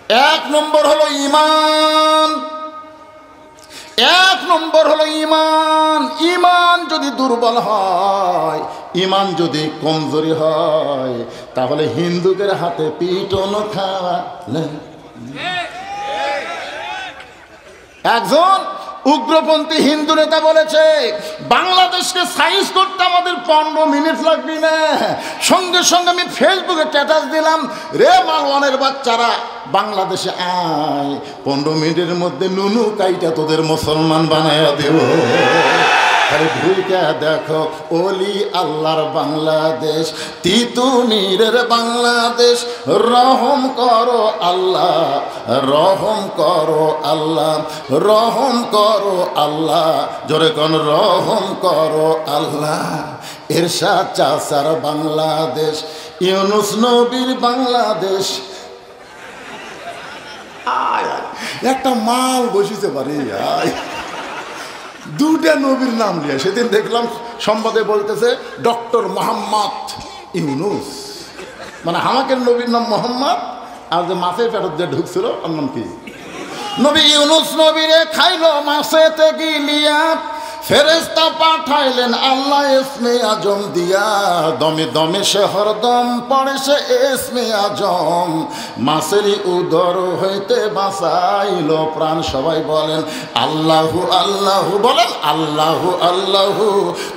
এক নম্বর হলো ঈমান, এক নম্বর হলো ঈমান। ঈমান যদি দুর্বল হয়, ঈমান যদি কমজোরি হয়, তাহলে হিন্দুদের হাতে পিটনো খাওয়া। একজন উগ্রপন্থী হিন্দু নেতা বলেছে, বাংলাদেশকে সাইজ করতে আমাদের 15 মিনিট লাগবে না। সঙ্গে সঙ্গে আমি ফেসবুকে স্ট্যাটাস দিলাম, রে মালওয়ানের বাচ্চারা বাংলাদেশে আয়, 15 মিনিটের মধ্যে নুনু কাইটা তোদের মুসলমান বানায়া দেব। আরে ভুইকা দেখো ওলি আল্লাহর বাংলাদেশ, তিতুমিরের বাংলাদেশ। রহম করো আল্লাহ, রহম করো আল্লাহ, রহম করো আল্লাহ, জোরে কোন রহম করো আল্লাহ। এরশাদ চাচার বাংলাদেশ, ইউনুস নবীর বাংলাদেশ। একটা মাল বসিতে পারি, দুটা নবীর নাম নিয়ে। সেদিন দেখলাম সংবাদে বলতেছে ডক্টর মোহাম্মদ ইউনুস, মানে আমাকে নবীর নাম মোহাম্মদ, আর যে মাছের পেটত যে ঢুকছিল ওর নাম কি? নবী ইউনুস নবীরে খাইলো মাছেতে গিলিয়া, ফেরেশতা পাঠাইলেন আল্লাহ ইসমে আজম দিয়া। দমে দমে সে হরদম পড়ে সে ইসমে আজম, মাছেরই উদর হইতে বাঁচাইল প্রাণ। সবাই বলেন আল্লাহু আল্লাহু, বলেন আল্লাহু আল্লাহু।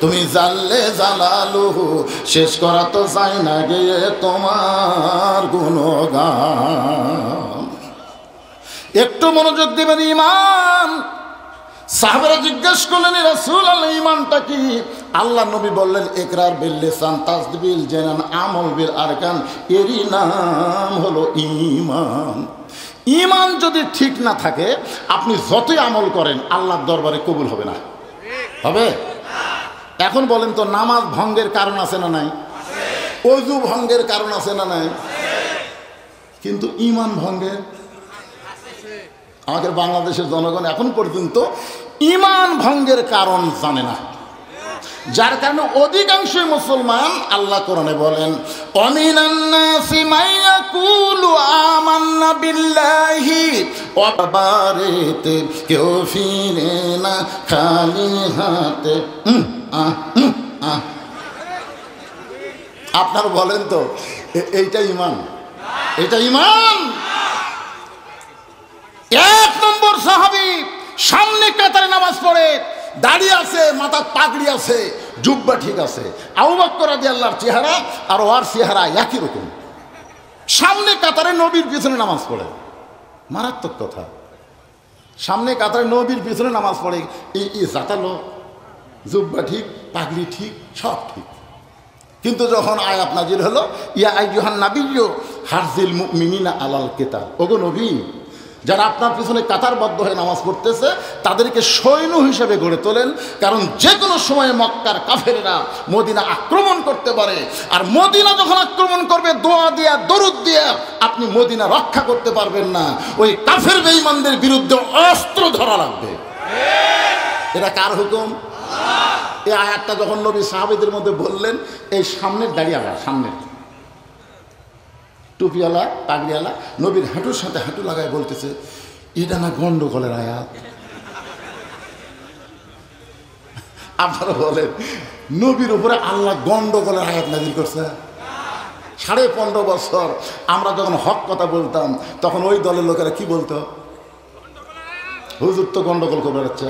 তুমি জানলে জালালুহু, শেষ করা তো চাই না গিয়ে তোমার গুণগান। একটু মনোযোগ দিবেন। ঈমান, সাহাবারা জিজ্ঞেস করলেন রাসূল আল্লাহ ঈমানটা কি? আল্লাহ নবী বললেন ইকরার বিল লিসান, তাসদীক বিল জানান, আমল বিল আরকান। এরই নাম হলো ঈমান। ঈমান যদি ঠিক না থাকে, আপনি যতই আমল করেন আল্লাহর দরবারে কবুল হবে না। হবে? এখন বলেন তো, নামাজ ভঙ্গের কারণ আছে না নাই? ওযু ভঙ্গের কারণ আছে না নাই? কিন্তু ঈমান ভঙ্গের, আমাদের বাংলাদেশের জনগণ এখন পর্যন্ত ঈমান ভঙ্গের কারণ জানে না, যার কারণে অধিকাংশ মুসলমান, আল্লাহ কোরআনে বলেন অমিনান নাসি মাইয়াকুলু আমান্না বিল্লাহি ওয়া বারেতে, কেউ ফিরে না খালি হাতে। আপনারা বলেন তো, এইটা ঈমান? এটা ঈমান? এক নম্বর সাহাবী সামনে কাতারে নামাজ পড়ে, দাড়ি আছে, মাথার পাগড়ি আছে, জুব্বা ঠিক আছে। আবু বকর রাদিয়াল্লাহর চেহারা আর ওর চেহারা একই রকম। সামনে কাতারে নবীর পিছনে নামাজ পড়ে, মারাত্মক কথা। সামনে কাতারে নবীর পিছনে নামাজ পড়ে, এই জাতালো, জুব্বা ঠিক, পাগড়ি ঠিক, সব ঠিক। কিন্তু যখন আয়াত নাজিল হলো, ইয়া আইয়ুহান নাবিয়্যু হারজিল মুমিনিনা আলাল কিতাল, ওগো নবী, যারা আপনার পিছনে কাতারবদ্ধ হয়ে নামাজ পড়তেছে তাদেরকে সৈন্য হিসেবে গড়ে তোলেন, কারণ যে কোনো সময় মক্কার কাফেররা মদিনা আক্রমণ করতে পারে। আর মদিনা যখন আক্রমণ করবে, দোয়া দিয়া দরুদ দিয়া আপনি মদিনা রক্ষা করতে পারবেন না, ওই কাফের বেঈমানদের বিরুদ্ধে অস্ত্র ধরা লাগবে। এটা কার হুকুম? এই আয়াতটা যখন নবী সাহাবীদের মধ্যে বললেন, এই সামনের দাঁড়িয়ালা, সামনের টুপিওয়ালা, পাগড়িওয়ালা নবীর হাঁটুর সাথে হাঁটু লাগায় বলতেছে, এটা না গন্ডগোলের আয়াত? আপনারা বলেন, নবীর উপরে আল্লাহ গন্ডগোলের আয়াত নাযিল করছে? 15.5 বছর আমরা যখন হক কথা বলতাম, তখন ওই দলের লোকেরা কি বলতো? হুজুর তো গন্ডগোল করে বেড়াচ্ছে।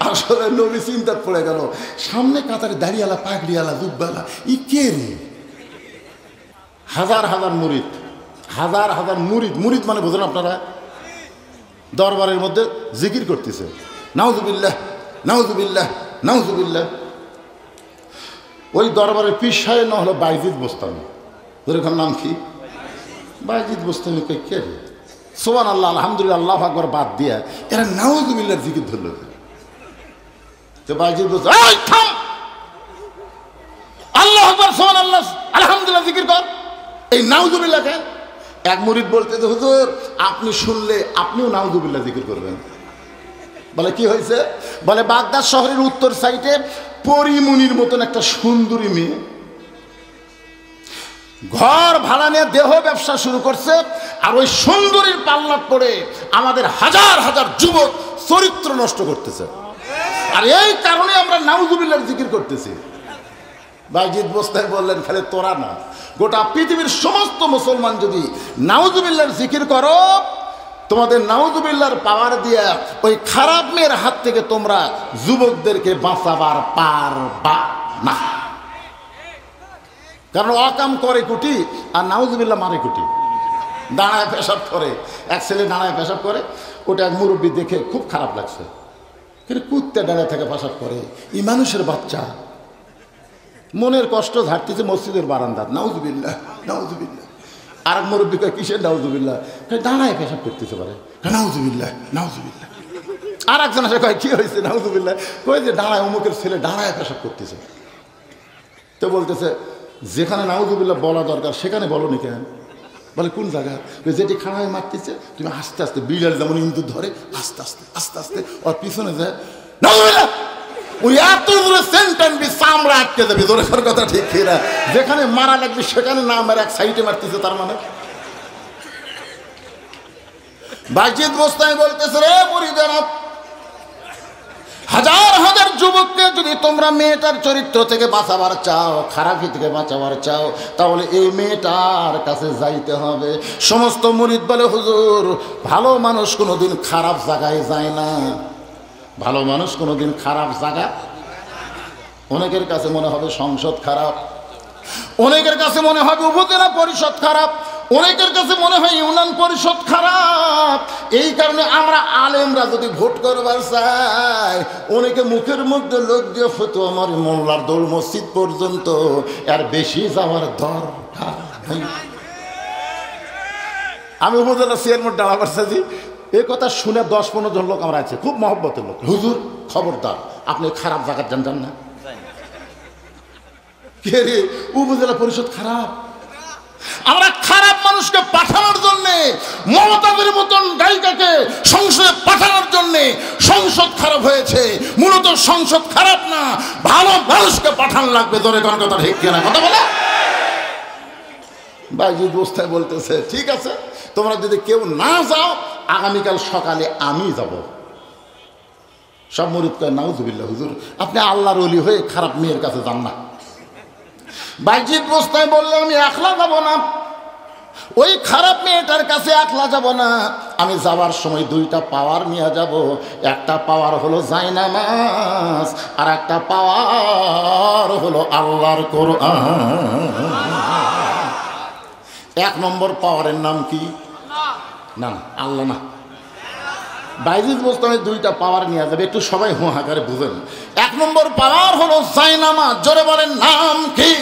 আসলে নবী চিন্তা পড়ে গেল, সামনে কাতারে দাড়িয়ালা, পাগড়িওয়ালা, জুব্বালা, ই কে রে? হাজার হাজার মুরিদ, হাজার হাজার মুরিদ। মুরিদ মানে বোঝেন আপনারা? দরবারের মধ্যে জিকির করতেছে, নাউজুবিল্লাহ নাউজুবিল্লাহ নাউজুবিল্লাহ। ওই দরবারের পীর সাহেব না হলো বাইজিদ বোস্তামি, ওরকম নাম কি? বাইজিদ বোস্তামি। কে রে? সুবহানাল্লাহ, আলহামদুলিল্লাহ, আল্লাহু আকবার বাদ দিয়া এরা নাউজুবিল্লাহর জিকির ধরল। তো বাইজিদ বলছে, এই থাম, আল্লাহু আকবার, সুবহানাল্লাহ, আলহামদুলিল্লাহ জিকির কর, এই নাউজুবিল্লাহকে। এক মুরিদ বলতে, হুজুর আপনি শুনলে আপনিও নাউজুবিল্লাহ জিকির করবেন। বলে কি হয়েছে? বলে বাগদাদ শহরের উত্তর সাইডে পরিমণির মতন একটা সুন্দরী মেয়ে, ঘর ভাড়া নিয়ে দেহ ব্যবসা শুরু করছে, আর ওই সুন্দরীর পাল্লা পড়ে আমাদের হাজার হাজার যুবক চরিত্র নষ্ট করতেছে। আর এই কারণে আমরা নাউজুবিল্লাহর জিকির করতেছি। বাইজিদ বোস্তামি বললেন, খালি তোরা না, গোটা পৃথিবীর সমস্ত মুসলমান যদি নাউজুবিল্লাহর জিকির করো, তোমাদের নাউজুবিল্লাহর পাওয়ার দিয়া ওই খারাপ মেয়ের হাত থেকে তোমরা যুবকদেরকে বাঁচাবার পারবা না। কারণ অকাম করে কুটি আর নাউজুবিল্লাহ মারে কুটি। দাঁড়ায় পেশাব করে, এক ছেলে দাঁড়ায় পেশাব করে, ওটা এক মুরব্বী দেখে খুব খারাপ লাগছে, কিন্তু কুত্তে দাঁড়ায় থেকে পেশাব করে, এই মানুষের বাচ্চা। মনের কষ্ট ঝাড়তেছে মসজিদের বারান্দার, নাউজুবিল্লাহ নাউজুবিল্লাহ। আর মুরব্বী কয়, কিসের নাউজুবিল্লাহ? দাঁড়ায় পেশাব করতেছে পারে, নাউজুবিল্লাহ নাউজুবিল্লাহ। আর একজন আসে কয়, কি হয়েছে? নাউজুবিল্লাহ। কয় যে দাঁড়ায়, অমুকের ছেলে দাঁড়ায় পেশাব করতেছে। তো বলতেছে, যেখানে নাউজুবিল্লাহ বলা দরকার সেখানে বলো নি কেন? বলে, কোন জায়গা? যেটি খাড়া হয়ে মারতেছে, তুমি আস্তে আস্তে, বিড়াল যেমন ইন্দুর ধরে আস্তে আস্তে আস্তে আস্তে ওর পিছনে যায়, নাউজুবিল্লাহ। ওই এত দূরে সেন্টেন্স চামড়া আটকে যাবে, জোরে কথা ঠিক না? যেখানে মারা লাগবে সেখানে না মেরে এক সাইডে মারতেছে। তার মানে বাইজিদ বোস্তামি বলতেছে, রে মুরিদেরা, হাজার হাজার যুবককে যদি তোমরা মেয়েটার চরিত্র থেকে বাঁচাবার চাও, খারাপি থেকে বাঁচাবার চাও, তাহলে এই মেয়েটার কাছে যাইতে হবে। সমস্ত মুরিদ বলে, হুজুর, ভালো মানুষ কোনোদিন খারাপ জায়গায় যায় না, ভালো মানুষ কোনোদিন খারাপ জায়গা। অনেকের কাছে মনে হবে সংসদ খারাপ, অনেকের কাছে মনে হবে উপজেলা পরিষদ খারাপ, অনেকের কাছে মনে হয় ইউনিয়ন পরিষদ খারাপ। এই কারণে আমরা আলেমরা যদি ভোট করবার চাই, অনেকে মুখের মধ্যে লোক দিয়ে ফতো, আমার মোল্লার দৌড় মসজিদ পর্যন্ত, আর বেশি যাওয়ার দরকার নেই। আমি উপজেলা চেয়ারম্যান ডালাবার সাজি, এই কথা শুনে 10-15 জন লোক আমরা আছে, খুব মহব্বতের লোক। হুজুর খবরদার, আপনি খারাপ জায়গার জান না। কে রে? উপজেলা পরিষদ খারাপ। আমরা খারাপ মানুষকে পাঠানোর জন্যে, মমতাদের মতন গায়িকাকে সংসদে পাঠানোর জন্যে সংসদ খারাপ হয়েছে। মূলত সংসদ খারাপ না, ভালো মানুষকে পাঠানো লাগবে। ধরে কোন কথা ঠিক কিনা কথা বলে? বাইজিদ বোস্তামি বলতেছে, ঠিক আছে, তোমরা যদি কেউ না যাও, আগামীকাল সকালে আমি যাব। সব মুরিদ কয়, নাউজুবিল্লাহ হুজুর, আপনি আল্লাহর ওলি হয়ে খারাপ মেয়ের কাছে যান না। বাইজিদ বোস্তামি বললে, আমি একলা যাব না, ওই খারাপ মেয়েটার কাছে একলা যাব না। আমি যাওয়ার সময় 2টা পাওয়ার নিয়ে যাব। একটা পাওয়ার হলো জায়নামাজ, আর একটা পাওয়ার হলো আল্লাহর কোরআন। 1 নম্বর পাওয়ারের নাম কি? না না, আল্লাহ না। বাইজিদ বোস্তামি 2টা পাওয়ার নিয়ে যাবে, একটু সবাই হুঁহাকারে বুঝেন। 1 নম্বর পাওয়ার হলো জায়নামাজ। জোরে বলেন, নাম কি?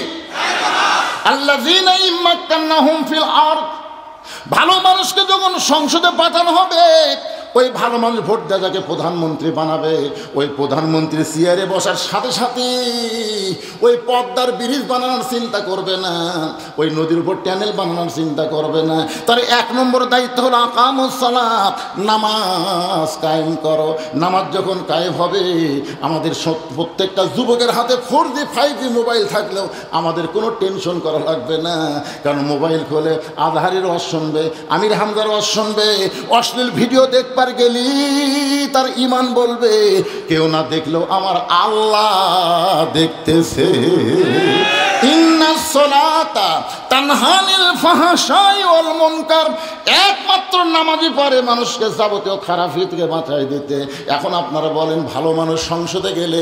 আল্লাযীনা ইম্মাক্কান্নাহুম ফিল আরদ। ভালো মানুষকে যখন সংসদে পাঠানো হবে, ওই ভালো মানুষ ভোট দেওয়া যাকে প্রধানমন্ত্রী বানাবে, ওই প্রধানমন্ত্রী চেয়ারে বসার সাথে সাথে ওই পদ্মার ব্রিজ বানানোর চিন্তা করবে না, ওই নদীর উপর ট্যানেল বানানোর চিন্তা করবে না। তার 1 নম্বর দায়িত্ব হলো আকামুস সালাত, নামাজ কায়েম করো। নামাজ যখন কায়েম হবে, আমাদের প্রত্যেকটা যুবকের হাতে 4G 5G মোবাইল থাকলেও আমাদের কোনো টেনশন করা লাগবে না। কারণ মোবাইল খোলে আজহারের ওয়াজ শুনবে, আমির হামজার ওয়াজ শুনবে, অশ্লীল ভিডিও দেখবার গেলি তার ঈমান বলবে, কেউ না দেখলেও আমার আল্লাহ দেখতেছে। ইন্নাস সালাতা তানহা আনিল ফাহশাই ওয়াল মুনকার। একমাত্র নামাজই পারে মানুষকে যাবতীয় খারাপি থেকে বাঁচাই দিতে। এখন আপনারা বলেন, ভালো মানুষ সংসদে গেলে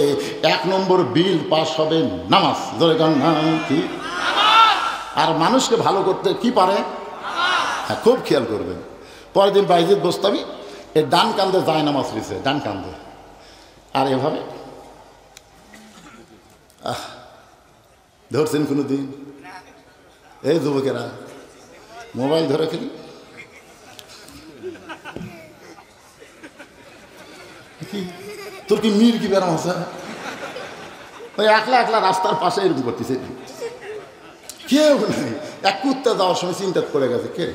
1 নম্বর বিল পাস হবে নামাজ। ধরে গান নাম কি? আর মানুষকে ভালো করতে কি পারে? হ্যাঁ, খুব খেয়াল করবেন। পরের দিন বাইজিদ বোস্তামি এই ডান কান্দে জায়নামাজ দিছে, ডান কান্দে, আর এভাবে ধরছেন কোনো দিন? এই যুবকেরা মোবাইল ধরে ফেলি, তোর কি মির কি বেরাম আছে? ওই একলা একলা রাস্তার পাশে এরকম করতেছে, কেউ নাই। এক কুত্তা যাওয়ার সময় চিন্তা করে গেছে, কে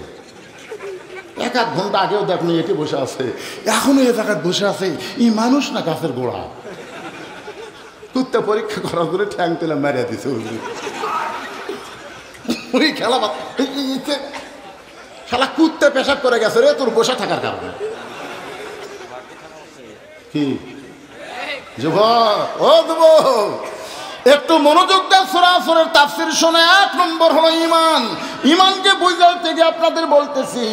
1-1 ঘন্টা আগেও দেখুন এটি বসে আছে, এখনো এ জায়গায় বসে আছে, এই মানুষ না গাছের গোড়া। কুত্তা পরীক্ষা করার করে ঠ্যাং তুলে মারিয়া দিছে। ওই খেলা খেলা কুত্তে পেশাব করে গেছে রে তোর বসে থাকার কারণে। কি যুবক, ও যুবক, একটু মনোযোগ দেন, সূরা আসরের তাফসীর শুনে। 1 নম্বর হলো ঈমান। ঈমানকে বুঝাতে গিয়ে আপনাদের বলতেছি,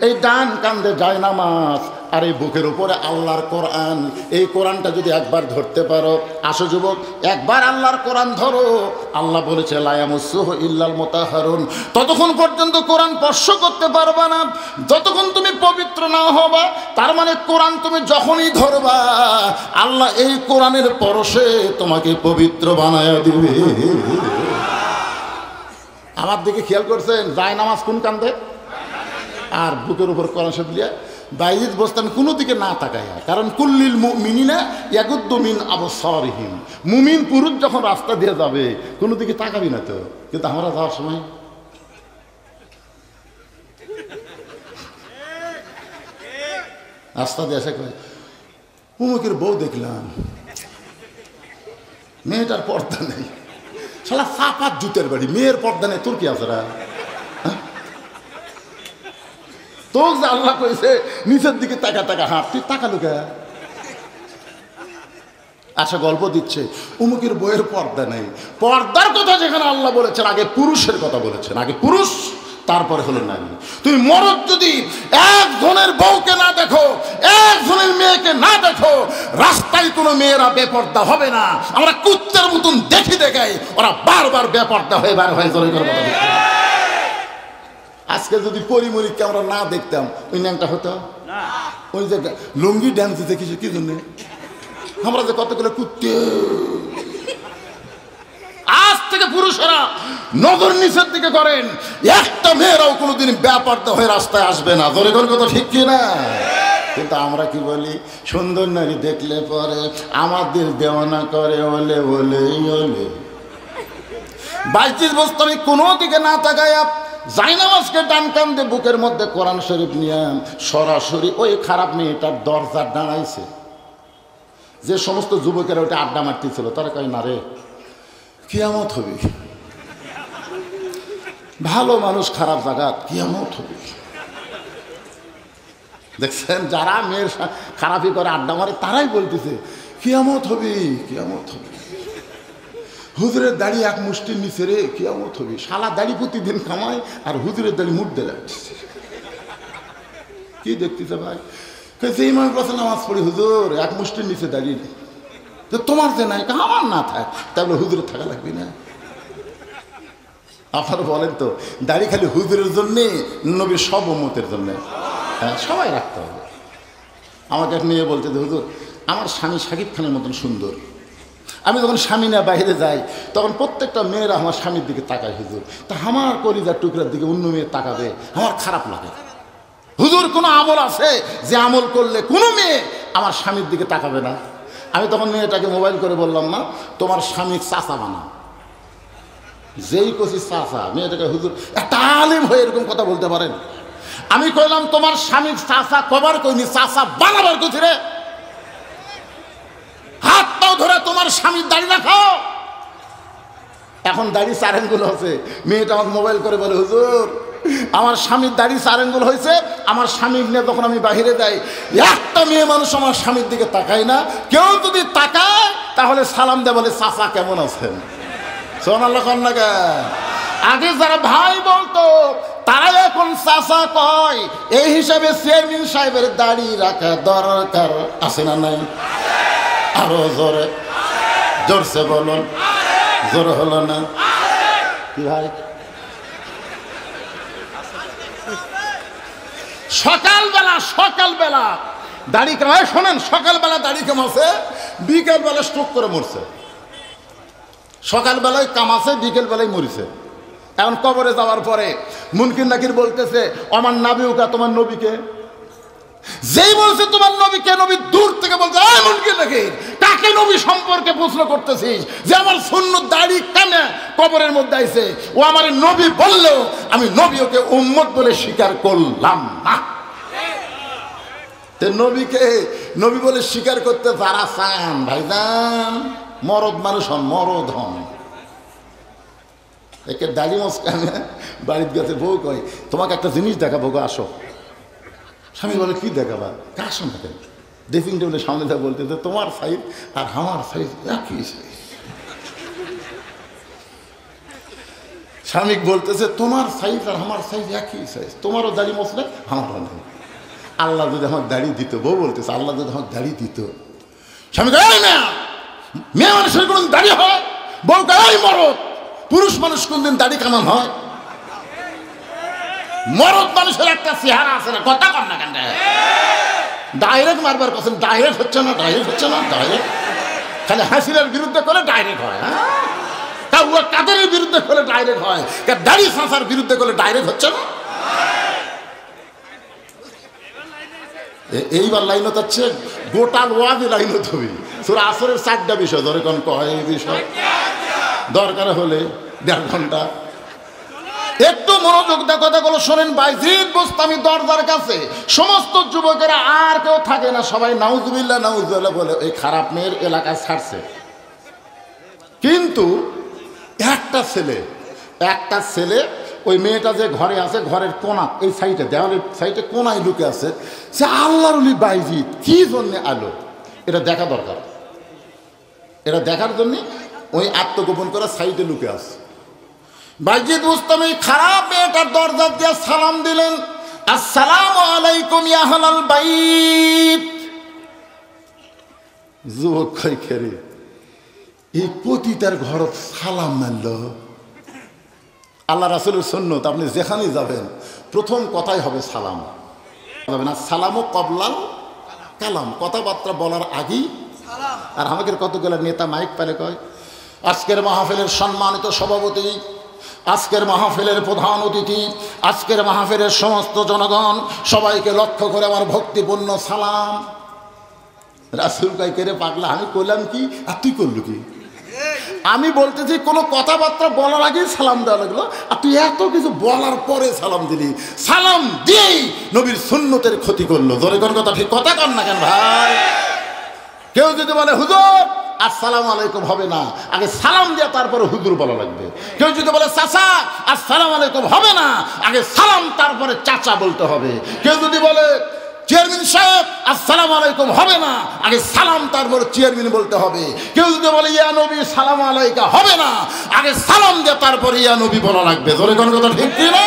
এই ডান কান্দে যায় নামাজ আর এই বুকের উপরে আল্লাহর কোরআন। এই কোরআনটা যদি একবার ধরতে পারো, আসো যুবক, একবার আল্লাহর কোরআন ধরো। আল্লাহ বলেছে লা ইয়ামাসসুহু ইল্লাল মুতাহহারুন। ততক্ষণ পর্যন্ত কোরআন স্পর্শ করতে পারবা না যতক্ষণ তুমি পবিত্র না হবা। তার মানে কোরআন তুমি যখনই ধরবা, আল্লাহ এই কোরআনের পরশে তোমাকে পবিত্র বানায়া দিবে। আমার দিকে খেয়াল করছেন, যায় নামাজ কোন কান্দে আর বুকের উপর কোরআন শরীফ দিয়ে বাইজিদ বসতেন কোনো দিকে না তাকায়া। কারণ কুল্লিল মুমিনিনা ইয়াগুদ্দু মিন আবসারিহিম। মুমিন পুরুষ যখন রাস্তা দিয়ে যাবে কোনো দিকে তাকাবি না তো, কিন্তু আমরা যাওয়ার সময় রাস্তা দিয়ে এসে কয় অমুকের বউ দেখলাম, মেয়েটার পর্দা নেই। শালা সাপাত জুতের বাড়ি, মেয়ের পর্দা নেই, তোর কি আছে রা? তোর যে আল্লাহ কইছে নিচের দিকে তাকা তাকা হাত, তুই তাকালু কে? আচ্ছা, গল্প দিচ্ছে অমুকের বইয়ের পর্দা নেই। পর্দার কথা যেখানে আল্লাহ বলেছেন, আগে পুরুষের কথা বলেছেন, আগে পুরুষ তারপরে হলো নারী। তুমি মরদ যদি একজনের বউকে না দেখো, একজনের মেয়েকে না দেখো, রাস্তায় কোনো মেয়েরা বেপর্দা হবে না। আমরা কুত্তের মতন দেখি দেখাই, ওরা বারবার বেপর্দা হয়ে বার হয়ে চলে গেল। আজকে যদি পরিমরিককে আমরা না দেখতাম, ওই ন্যাংটা হতো। ওই যে লুঙ্গি ড্যান্স দেখিস কি জন্য? আমরা যে কতগুলো কুত্তে। আজ থেকে পুরুষেরা নজর নিচের দিকে করেন, একটা মেয়েরাও কোনোদিন বেপর্দা হয়ে রাস্তায় আসবে না। ধরে কোন কথা ঠিক কি না? কিন্তু আমরা কি বলি, সুন্দর নারী দেখলে পরে আমাদের দেওয়ানা করে, ওলে ওলে ওলে। 22 বছর আমি কোনো দিকে না তাকায় জায়নামাজকে ডান কান্দে বুকের মধ্যে কোরআন শরীফ নিয়ে সরাসরি ওই খারাপ মেয়েটার দরজার দাঁড়াইছে। যে সমস্ত যুবকেরা ওটা আড্ডা মারতেছিল, তারা কয় না রে কিয়ামত হবে, ভালো মানুষ খারাপ জায়গা, কিয়ামত হবে। দেখছেন, যারা মেয়ের খারাপই করে আড্ডা মারে তারাই বলতেছে কিয়ামত হবে, কিয়ামত হবে। হুজুরের দাড়ি এক মুষ্টির নিচে রে, কিয়ামত হবে। শালা দাড়ি প্রতিদিন কামায় আর হুজুরের দাড়ি মুড়তে লাগছে। কি দেখতেছে ভাই? সেই ইমাম কাছে নামাজ পড়ি, হুজুর এক মুষ্টির নিচে দাঁড়িয়ে তো তোমার যে নাই, আমার না থাক, তাহলে হুজুরের থাকা লাগবে না। আপনারা বলেন তো, দাড়ি খালি হুজুরের জন্যে, নবীর সব উম্মতের জন্যে? হ্যাঁ, সবাই রাখতে হবে। আমাকে এক মেয়ে বলতে, হুজুর আমার স্বামী শাকিব খানের মতন সুন্দর। আমি যখন স্বামী না বাইরে যাই, তখন প্রত্যেকটা মেয়েরা আমার স্বামীর দিকে তাকায়। হুজুর, তা আমার কলিজার টুকরার দিকে অন্য মেয়ে তাকাবে, আমার খারাপ লাগে। হুজুর, কোনো আমল আছে যে আমল করলে কোনো মেয়ে আমার স্বামীর দিকে তাকাবে না? আমি তখন মেয়েটাকে মোবাইল করে বললাম, না তোমার স্বামী চাচা বানা। যেই কষি চাচা, মেয়েটাকে হুজুর একটা আলেম হয়ে এরকম কথা বলতে পারেন? আমি কইলাম তোমার স্বামীর চাচা কবার কইনি, চাচা বানাবার কছি রে। হাত পাও ধরে তোমার স্বামীর দাড়ি রাখাও। এখন দাড়ি 4 আঙ্গুল হচ্ছে। মেয়েটা আমাকে মোবাইল করে বলে, হুজুর আমার স্বামীর দাড়ি 4 আঙ্গুল হয়েছে। আমার স্বামী নিয়ে যখন আমি বাহিরে যাই, একটা মেয়ে মানুষ আমার স্বামীর দিকে তাকায় না। কেউ যদি তাকায় তাহলে সালাম দেয়, বলে চাচা কেমন আছেন। সোনাল্লাহ কন্যা। আগে যারা ভাই বলতো তারা এখন চাচা কয়। এই হিসাবে চেয়ারম্যান সাহেবের দাড়ি রাখা দরকার আছে না নাই? আরো জোরে, জোরসে বলুন। জোর হলো না কি ভাই? সকালবেলা দাড়ি কামায়, শোনেন, সকালবেলা দাড়ি কামাছে, বিকেলবেলা স্ট্রোক করে মরছে। সকালবেলায় কামাছে, বিকেলবেলায় মরিছে। এখন কবরে যাওয়ার পরে মুনকির নাকির বলতেছে, আমার নাবিউকা, তোমার নবীকে। যেই বলছে তোমার নবীকে, নবী দূর থেকে বলছে, এই মুনকির নাকির, কাকে নবী সম্পর্কে প্রশ্ন করতেছিস যে আমার সুন্নত দাড়ি কামে কবরের মধ্যে আইছে? ও আমার নবী বললেও আমি নবী ওকে উম্মত বলে স্বীকার করলাম না। নবীকে নবী বলে স্বীকার করতে যারা চান, ভাইজান মরদ মানুষ হন, মরদ হন। একে দাড়ি মস্কানে বাড়িতে গেছে, বউ কয় তোমাকে একটা জিনিস দেখাবো গো, আসো। স্বামী বলে কি দেখাবা? কার সঙ্গে দেখ? ড্রেসিং টেবিলের সামনে যা বলতেছে তোমার সাইজ আর আমার সাইজ একই সাইজ। স্বামী বলতেছে তোমার সাইজ আর আমার সাইজ একই সাইজ, তোমারও দাড়ি মশলে আমারও নেই। আল্লাহ যদি আমার দাড়ি দিত, বউ বলতেছে আল্লাহ যদি আমার দাড়ি দিত। স্বামী মেয়ে মানুষের কোনদিন দাড়ি হয়? বউ গায়ে মরদ, পুরুষ মানুষ কোনদিন দাড়ি কামান হয়? মরদ মানুষের একটা চেহারা আছে না, কথা কর না কেন? ডাইরেক্ট মারবার কথা, ডাইরেক্ট হচ্ছে না, ডাইরেক্ট হচ্ছে না, ডাইরেক্ট খালি হাসিনের বিরুদ্ধে করে ডাইরেক্ট হয়। কাদের বিরুদ্ধে করলে ডাইরেক্ট হয়, দাড়ি সাঁচার বিরুদ্ধে করলে ডাইরেক্ট হচ্ছে না। এইবার লাইন হচ্ছে গোটাল ওয়াজে লাইন হবি তোর আসরের 4টা বিষয় ধরে কোন কয় এই বিষয় দরকার হলে 1.5 ঘন্টা। একটু মনোযোগ দিয়ে কথাগুলো শোনেন। বাইজিদ বোস্তামি দরজার কাছে সমস্ত যুবকেরা আর কেউ থাকে না, সবাই নাউজুবিল্লাহ নাউজুবিল্লাহ বলে এই খারাপ মেয়ের এলাকায় ছাড়ছে। কিন্তু একটা ছেলে ওই মেয়েটা যে ঘরে আছে, ঘরের কোনা এই সাইডে, দেওয়ালের সাইডে কোনায় লুকে আছে। সে আল্লাহর ওলি বাইজিদ কি জন্যে আলো, এটা দেখা দরকার। এটা দেখার জন্যে ওই আত্মগোপন করা সাইডে লুকে আছে। বাইজিদ বুঝতাম এই খারাপ মেয়েটার দরজা দিয়ে সালাম দিলেন, আসসালামু আলাইকুম ইয়া আহলাল বাইত। যুবক কই খেরে এই পতিতার ঘর সালাম মানল। আল্লাহ রাসূলের সুন্নত, আপনি যেখানেই যাবেন প্রথম কথাই হবে সালাম। যাবেন আর সালামও কবলাল কালাম, কথাবার্তা বলার আগেই। আর আমাদের কতগুলো নেতা মাইক পেলে কয় আজকের মাহফিলের সম্মানিত সভাপতি, আজকের মাহফিলের প্রধান অতিথি, আজকের মাহফিলের সমস্ত জনগণ, সবাইকে লক্ষ্য করে আমার ভক্তিপূর্ণ সালাম। রাসূল কয় কে রে পাগলা, আমি কইলাম কি আর তুই করলু কি? আমি বলতেছি কোনো কথাবার্তা বলার আগেই সালাম দেওয়া লাগলো, আর তুই এত কিছু বলার পরে সালাম দিলি। সালাম দিয়েই নবীর সুন্নতের ক্ষতি করলো। জোরে কোন কথা, ঠিক কথা কর না কেন ভাই? কেউ যদি বলে হুজুর আসসালামু আলাইকুম হবে না, আগে সালাম দিয়ে তারপরে হুজুর বলা লাগবে। কেউ যদি বলে চাচা আসসালামু আলাইকুম হবে না, আগে সালাম তারপরে চাচা বলতে হবে। কেউ যদি বলে চেয়ারম্যান সাহেব আসসালামু আলাইকুম হবে না, আগে সালাম তারপর চেয়ারম্যান বলতে হবে। কেউ যদি বলে ইয়া নবী সালাম আলাইকা হবে না, আগে সালাম দিয়ে তারপরে ইয়া নবী বলা লাগবে। ধরে কোন কথা ঠিক না?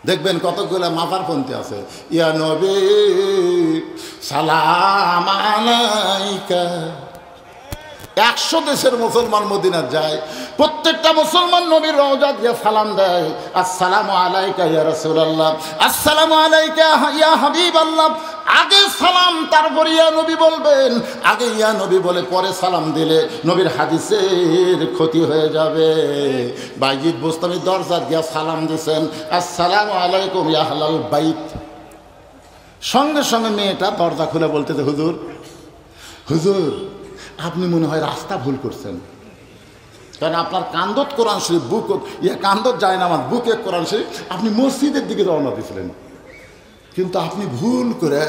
দেখবেন কতগুলো মাথার পন্থী আছে, ইয়া নবী সালাম আলাইকা। 100 দেশের মুসলমান মদিনা যায়, প্রত্যেকটা মুসলমান নবীর রওজা দিয়ে সালাম দেয়, আসসালামু আলাইকা ইয়া রাসূলুল্লাহ, আসসালামু আলাইকা ইয়া হাবিবাল্লাহ। আগে সালাম তারপর ইয়া নবী বলবেন। আগে ইয়া নবী বলে পরে সালাম দিলে নবীর হাদিসের ক্ষতি হয়ে যাবে। বাইজিদ বোস্তামি দরজা দিয়ে সালাম দিয়েছেন, আসসালামু আলাইকুম ইয়া আহলাল বাইত। সঙ্গে সঙ্গে মেয়েটা দরজা খুলে বলতেছে হুজুর হুজুর আপনি মনে হয় রাস্তা ভুল করছেন, কারণ আপনার কান্দত কোরআন শরীফ বুক কান্দত যায় না আমার বুকে কোরআন শরীফ, আপনি মসজিদের দিকে রওনা দিয়েছিলেন, কিন্তু আপনি ভুল করে।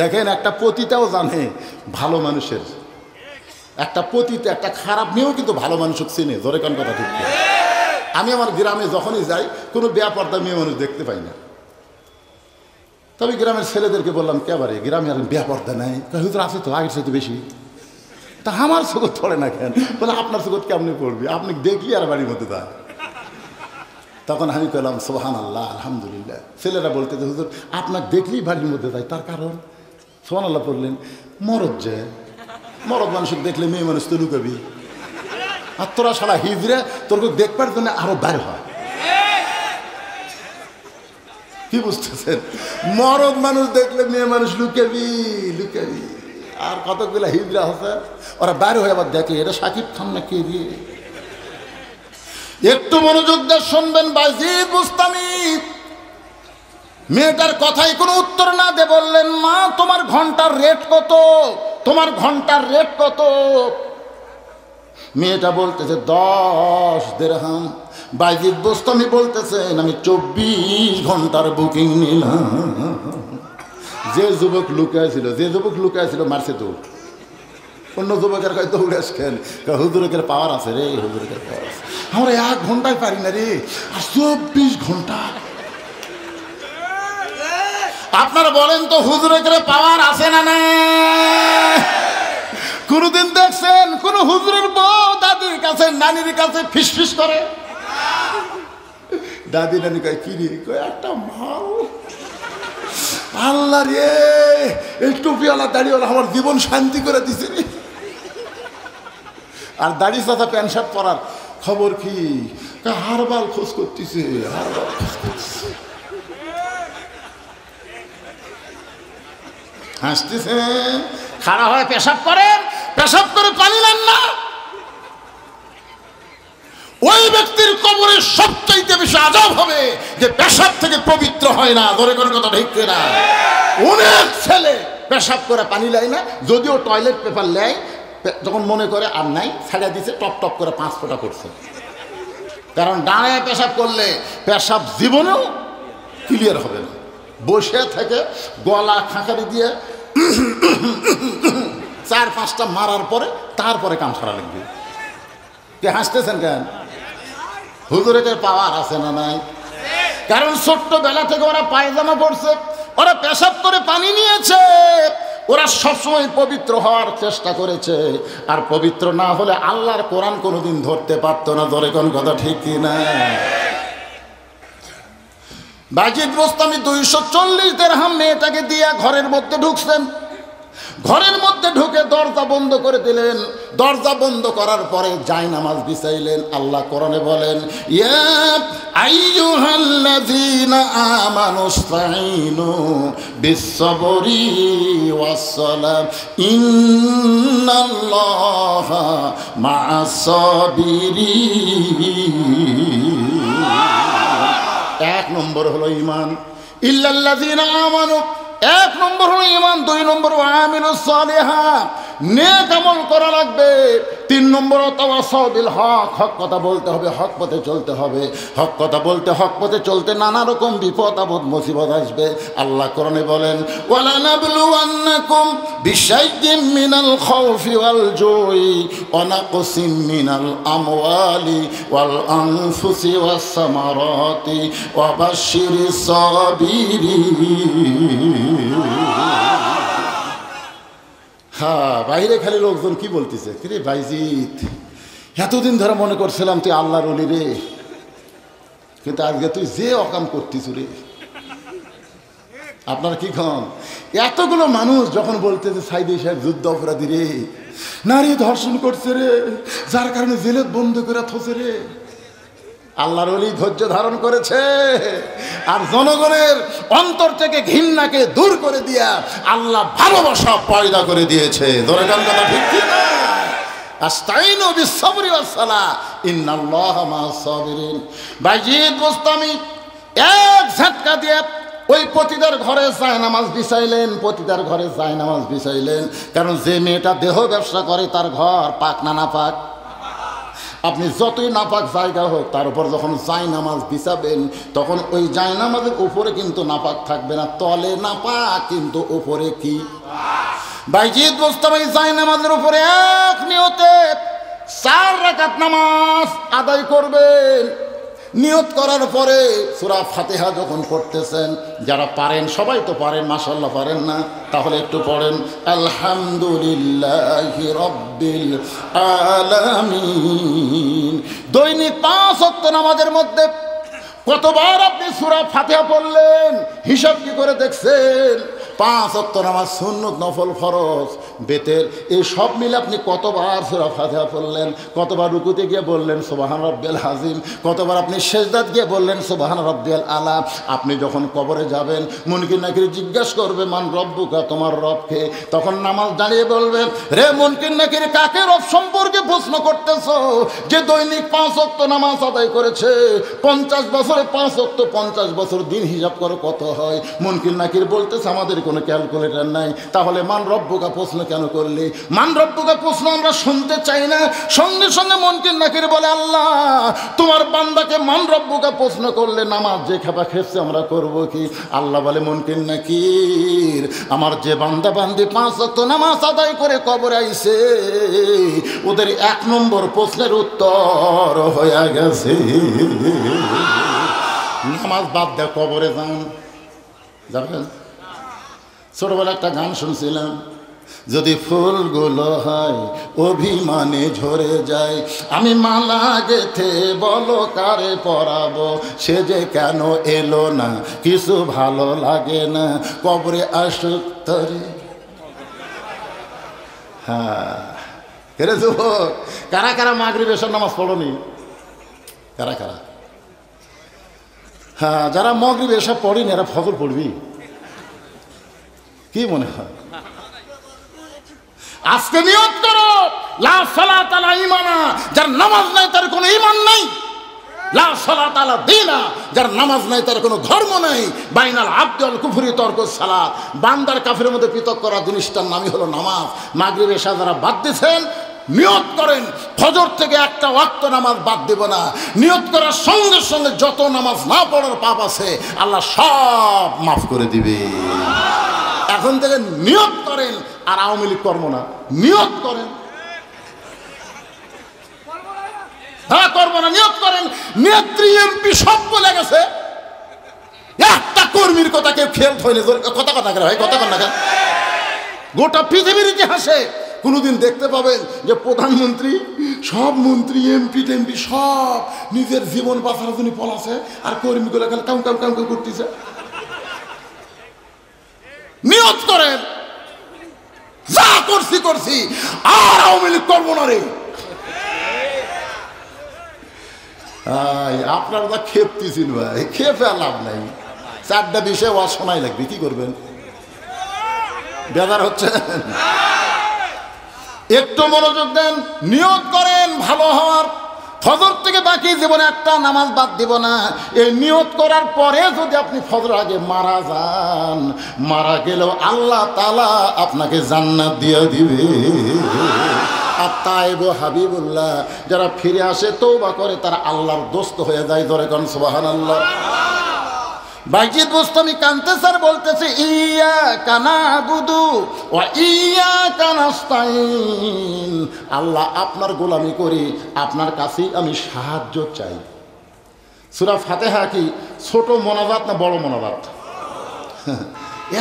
দেখেন একটা পতিতাও জানে ভালো মানুষের, একটা পতিতা একটা খারাপ মেয়েও কিন্তু ভালো মানুষকে চিনে। ধরে কোন কথা ঠিক? আমি আমার গ্রামে যখনই যাই কোনো বেপর্দা মেয়ে মানুষ দেখতে পাই না। তবে গ্রামের ছেলেদেরকে বললাম কেবারে গ্রামে আর বেপর্দা নাই, হুজুর আছে তো আগের সাথে বেশি। তা আমার চোখত পড়ে না কেন? বলে আপনার চোখত কেমনি পড়বে, আপনি দেখলি আর বাড়ির মধ্যে যায়। তখন আমি কইলাম সুবহানাল্লাহ আলহামদুলিল্লাহ। ছেলেরা বলতে হুজুর আপনার দেখলেই বাড়ির মধ্যে যায়, তার কারণ? সুবহানাল্লাহ পড়লেন, মরদ যে মরদ মানুষকে দেখলে মেয়ে মানুষ তো লুকাবি, আর তোরা শালা হিজড়ে তোর দেখবার জন্য আরো বাইর হয়। কি বুঝতেছেন? মরদ মানুষ দেখলে মেয়ে মানুষ লুকাবি লুকাবি। আর কতগুলা হিজড়া আছে ওরা বাইরে হয়ে আবার দেখে এটা শাকিব খান না কে দিয়ে। একটু মনোযোগ দিয়ে শুনবেন। বাইজিদ বুস্তামি মেয়েটার কথাই কোনো উত্তর না দিয়ে বললেন, মা তোমার ঘন্টার রেট কত? তোমার ঘন্টার রেট কত? মেয়েটা বলতেছে 10 দিরহাম। বাইজিদ বুস্তামি বলতেছেন আমি 24 ঘন্টার বুকিং নিলাম। যে যুবক লুকাইছিল মারছে তো। অন্য যুবকের হয়তো উড়ে আসছেন, হুজুরের পাওয়ার আছে রে, হুজুরের পাওয়ার আছে। আমরা 1 ঘন্টায় পারি না রে, আর 24 ঘন্টা। আপনারা বলেন তো হুজুরের পাওয়ার আছে না না? কোনদিন দেখছেন কোন হুজুরের বউ দাদির কাছে নানির কাছে ফিসফিস করে? দাদি নানি কয় কি রে, কয় একটা মাল। আল্লাহ রে, এই টুপিওয়ালা দাড়িওয়ালা আমার জীবন শান্তি করে দিছে রে। আর দাড়ি সাথে প্যান্ট শার্ট পরার খবর কি? হারবাল খোঁজ করতেছে, হারবাল খোঁজ করতেছে। হাসতেছেন, খাড়া হয়ে পেশাব করেন, পেশাব করে পানি নেন না। ওই ব্যক্তির কবরে সবচাইতে বেশি আযাব হবে যে পেশাব থেকে পবিত্র হয় না। ধরে করে কথা ঠিক না? অনেক ছেলে পেশাব করে পানি নেয় না, যদিও টয়লেট পেপার নেয়, যখন মনে করে আর নাই ছাড়া দিছে, টপ টপ করে 5 ফোঁটা করছে। কারণ দাঁড়ায় পেশাব করলে পেশাব জীবনেও ক্লিয়ার হবে না। বসে থেকে গলা খাঁকারি দিয়ে 4-5টা মারার পরে তারপরে কাম সারা লাগবে। কে হাসতেছেন কেন? হুজুরের পাওয়ার আছে না নাই? কারণ ছোট্টবেলা থেকে ওরা পায়জামা পড়ছে, ওরা পেশাব করে পানি নিয়েছে, ওরা সবসময় পবিত্র হওয়ার চেষ্টা করেছে। আর পবিত্র না হলে আল্লাহর কোরআন কোনোদিন ধরতে পারতো না। ধরে কোন কথা ঠিক কিনা? বাজিদ বোস্তামি 240 দিরহাম মেয়েটাকে দিয়া ঘরের মধ্যে ঢুকছেন। ঘরের মধ্যে ঢুকে দরজা বন্ধ করে দিলেন। দরজা বন্ধ করার পরে জায়নামাজ বিছাইলেন। আল্লাহ কোরআনে বলেন, ইয়া আইয়ুহাল্লাযীনা আমানুস্তাঈনু বিস-সাবরি ওয়াস-সালাম ইন্নাল্লাহা মা'আস-সাবিরিন। 1 নম্বর হলো ঈমান, ইল্লাল্লাযীনা আমানু। 1 নম্বর হলো ঈমান, 2 নম্বর ওয়ামিলুস সালিহাত, নেক আমল করা লাগবে। 3 নম্বর তাওয়াসাউ বিল হক, হক কথা বলতে হবে, হক পথে চলতে হবে। হক কথা বলতে, হক পথে চলতে নানা রকম বিপদ আপদ মুসিবত আসবে। আল্লাহ কোরআনে বলেন, ওয়ালা নাবলুওয়ান্নাকুম বিশাইইম মিনাল খাউফি ওয়াল জুই ওয়া নাকসিম মিনাল আমওয়ালি ওয়াল আনফুসি ওয়াস সামারাতি ওয়া বাশশিরিস সাবিরিন। হ্যাঁ, বাইরে খালি লোকজন কি বলতেছে, কিরে বাইজিৎ, এতদিন ধরে মনে করছিলাম তুই আল্লাহর ওলি রে, কিন্তু আজকে তুই যে অকাম করতিস রে। আপনারা কি খান? এতগুলো মানুষ যখন বলতেছে সাইদি সাহেব যুদ্ধ অপরাধী রে, নারী ধর্ষণ করছে রে, যার কারণে জেলে বন্ধ করে থসে রে, আল্লাহর ওলি ধৈর্য ধারণ করেছে। আর জনগণের অন্তর থেকে ঘৃণাকে দূর করে দিয়া আল্লাহ ভালোবাসা পয়দা করে দিয়েছে। ধরে গান কথা ঠিক না? আস্তাইনু বিস-সাবরি ওয়াস-সালাহ ইন্নাল্লাহা মা'আস-সাবিরিন। বাজিদ বোস্তামি 1 ঝটকা দিয়ে ওই পতিতার ঘরে জায়নামাজ বিছাইলেন, পতিতার ঘরে জায়নামাজ বিছাইলেন। কারণ যে মেয়েটা দেহ ব্যবসা করে তার ঘর পাক না নাপাক? আপনি যতই নাপাক জায়গা হোক, তার উপর যখন জায়নামাজ বিছাবেন তখন ওই জায়নামাজের উপরে কিন্তু নাপাক থাকবে না, তলে নাপাক কিন্তু উপরে কি? বাইজিদ বোস্তামি জায়নামাজের উপরে এক নিয়তে 4 রাকাত নামাজ আদায় করবেন। নিয়ত করার পরে সূরা ফাতিহা যখন পড়তেছেন, যারা পারেন, সবাই তো পারেন, মাশাআল্লাহ, পারেন না তাহলে একটু পড়েন, আলহামদুলিল্লাহি রাব্বিল আলামিন। দৈনিক 5 ওয়াক্ত নামাজের মধ্যে কতবার আপনি সূরা ফাতিহা পড়লেন হিসাব কি করে দেখছেন? 5 ওয়াক্ত নামাজ, সুন্নত, নফল, ফরজ, বেতের, এই সব মিলে আপনি কতবার সূরা ফাতিহা পড়লেন? কতবার রুকুতে গিয়ে বললেন সুবহান রাব্বিয়াল আযীম? কতবার আপনি সিজদাত গিয়ে বললেন সুবহান রাব্বিয়াল আলা? আপনি যখন কবরে যাবেন, মুনকির নাকির জিজ্ঞাসা করবে মান রব্বুকা, তোমার রবকে? তখন নামাজ দাঁড়িয়ে বলবে, রে মুনকির নাকির, কাকে রব সম্পর্কে প্রশ্ন করতেছো? যে দৈনিক 5 ওয়াক্ত নামাজ আদায় করেছে, 50 বছরে 5 ওয়াক্ত, 50 বছর দিন হিসাব করো কত হয়? মুনকির নাকির বলতেছে আমাদের কোনো ক্যালকুলেটর নাই। তাহলে মান রব্বুকা প্রশ্ন কেন করলে? মান রব্বুকা প্রশ্ন আমরা শুনতে চাই না। সঙ্গে সঙ্গে মুনকির নাকির বলে, আল্লাহ তোমার বান্দাকে মান রব্বুকা প্রশ্ন করলে নামাজ যে খাবা খেয়েছে আমরা করব কি? আল্লাহ বলে, মুনকির নাকির, আমার যে বান্দা বান্দি 5 ওয়াক্ত নামাজ আদায় করে কবরে আইছে ওদের 1 নম্বর প্রশ্নের উত্তর হয়ে গেছে। নামাজ বাদ দেয় কবরে যাবেন। ছোটবেলা একটা গান শুনছিলাম, যদি ফুলগুলো হয় অভিমানে ঝরে যায়, আমি মালা গেথে বলো কারে পরাবো, সে যে কেন এলো না, কিছু ভালো লাগে না, কবরে আসুক তরে। হ্যাঁ, কারা কারা মাগরিব এশার নামাজ পড়নি? কারা কারা? হ্যাঁ, যারা মাগরিব এশা পড়েনি এরা ফজর পড়বি? কি মনে হয়? আজকে নিয়ত করো, লা সালাত আলা ঈমানা, যার নামাজ নাই তার কোনো ঈমান নাই। লা সালাত আলা দীনা, যার নামাজ নাই তার কোনো ধর্ম নাই। বাইনাল আবদি ওয়াল কুফরি তরকুস সালাত, বান্দার কাফেরের মধ্যে পৃথক করা জিনিসটার নামই হলো নামাজ। মাগরিব এশা যারা বাদ দিয়েছেন, নিয়ত করেন ফজর থেকে একটা ওয়াক্ত নামাজ বাদ দেব না। নিয়ত করার সঙ্গে সঙ্গে যত নামাজ না পড়ার পাপ আছে আল্লাহ সব মাফ করে দিবে। এখন থেকে নিয়ত করেন, আর আওয়ামী লীগ কর্ম না, নিয়ত করেন। হ্যাঁ, করবো না, নিয়ত করেন। নেত্রী এমপি সব বলে গেছে, একটা কর্মীর কথা কেউ খেয়াল হয়নি। কথা করে ভাই, কথা কর না কেন? গোটা পৃথিবীর ইতিহাসে কোনোদিন দেখতে পাবেন যে প্রধানমন্ত্রী, সব মন্ত্রী, এমপি টেমপি সব নিজের জীবন বাঁচানোর জন্য পলাছে, আর কর্মীগুলো এখানে কাম কাম কাম করতেছে? নিয়ত করেন, যা করছি করছি, আর আওয়ামী লীগ করবো না রে। আপনারা যা খেপতেছেন ভাই, খেপে লাভ নাই। 4টা বিষয় ওয়াজ শোনাই লাগবে, কি করবেন? বেজার হচ্ছে? একটু মনোযোগ দেন, নিয়ত করেন ভালো হওয়ার। ফজর থেকে বাকি জীবনে একটা নামাজ বাদ দিব না। এই নিয়ত করার পরে যদি আপনি ফজর আগে মারা যান, মারা গেলেও আল্লাহ তাআলা আপনাকে জান্নাত দিয়ে দিবে। আর তাইব হাবিবুল্লাহ, যারা ফিরে আসে তওবা করে তারা আল্লাহর দোস্ত হয়ে যায়। ধরে কোন সুবহানাল্লাহ। বাইজিদ বুস্তামি কানতে স্যার বলতেছে, ইয়্যাকা না'বুদু ওয়া ইয়্যাকা নাস্তাইন, আল্লাহ আপনার গোলামি করি, আপনার কাছেই আমি সাহায্য চাই। সূরা ফাতিহা কি ছোট মোনাজাত না বড় মোনাজাত?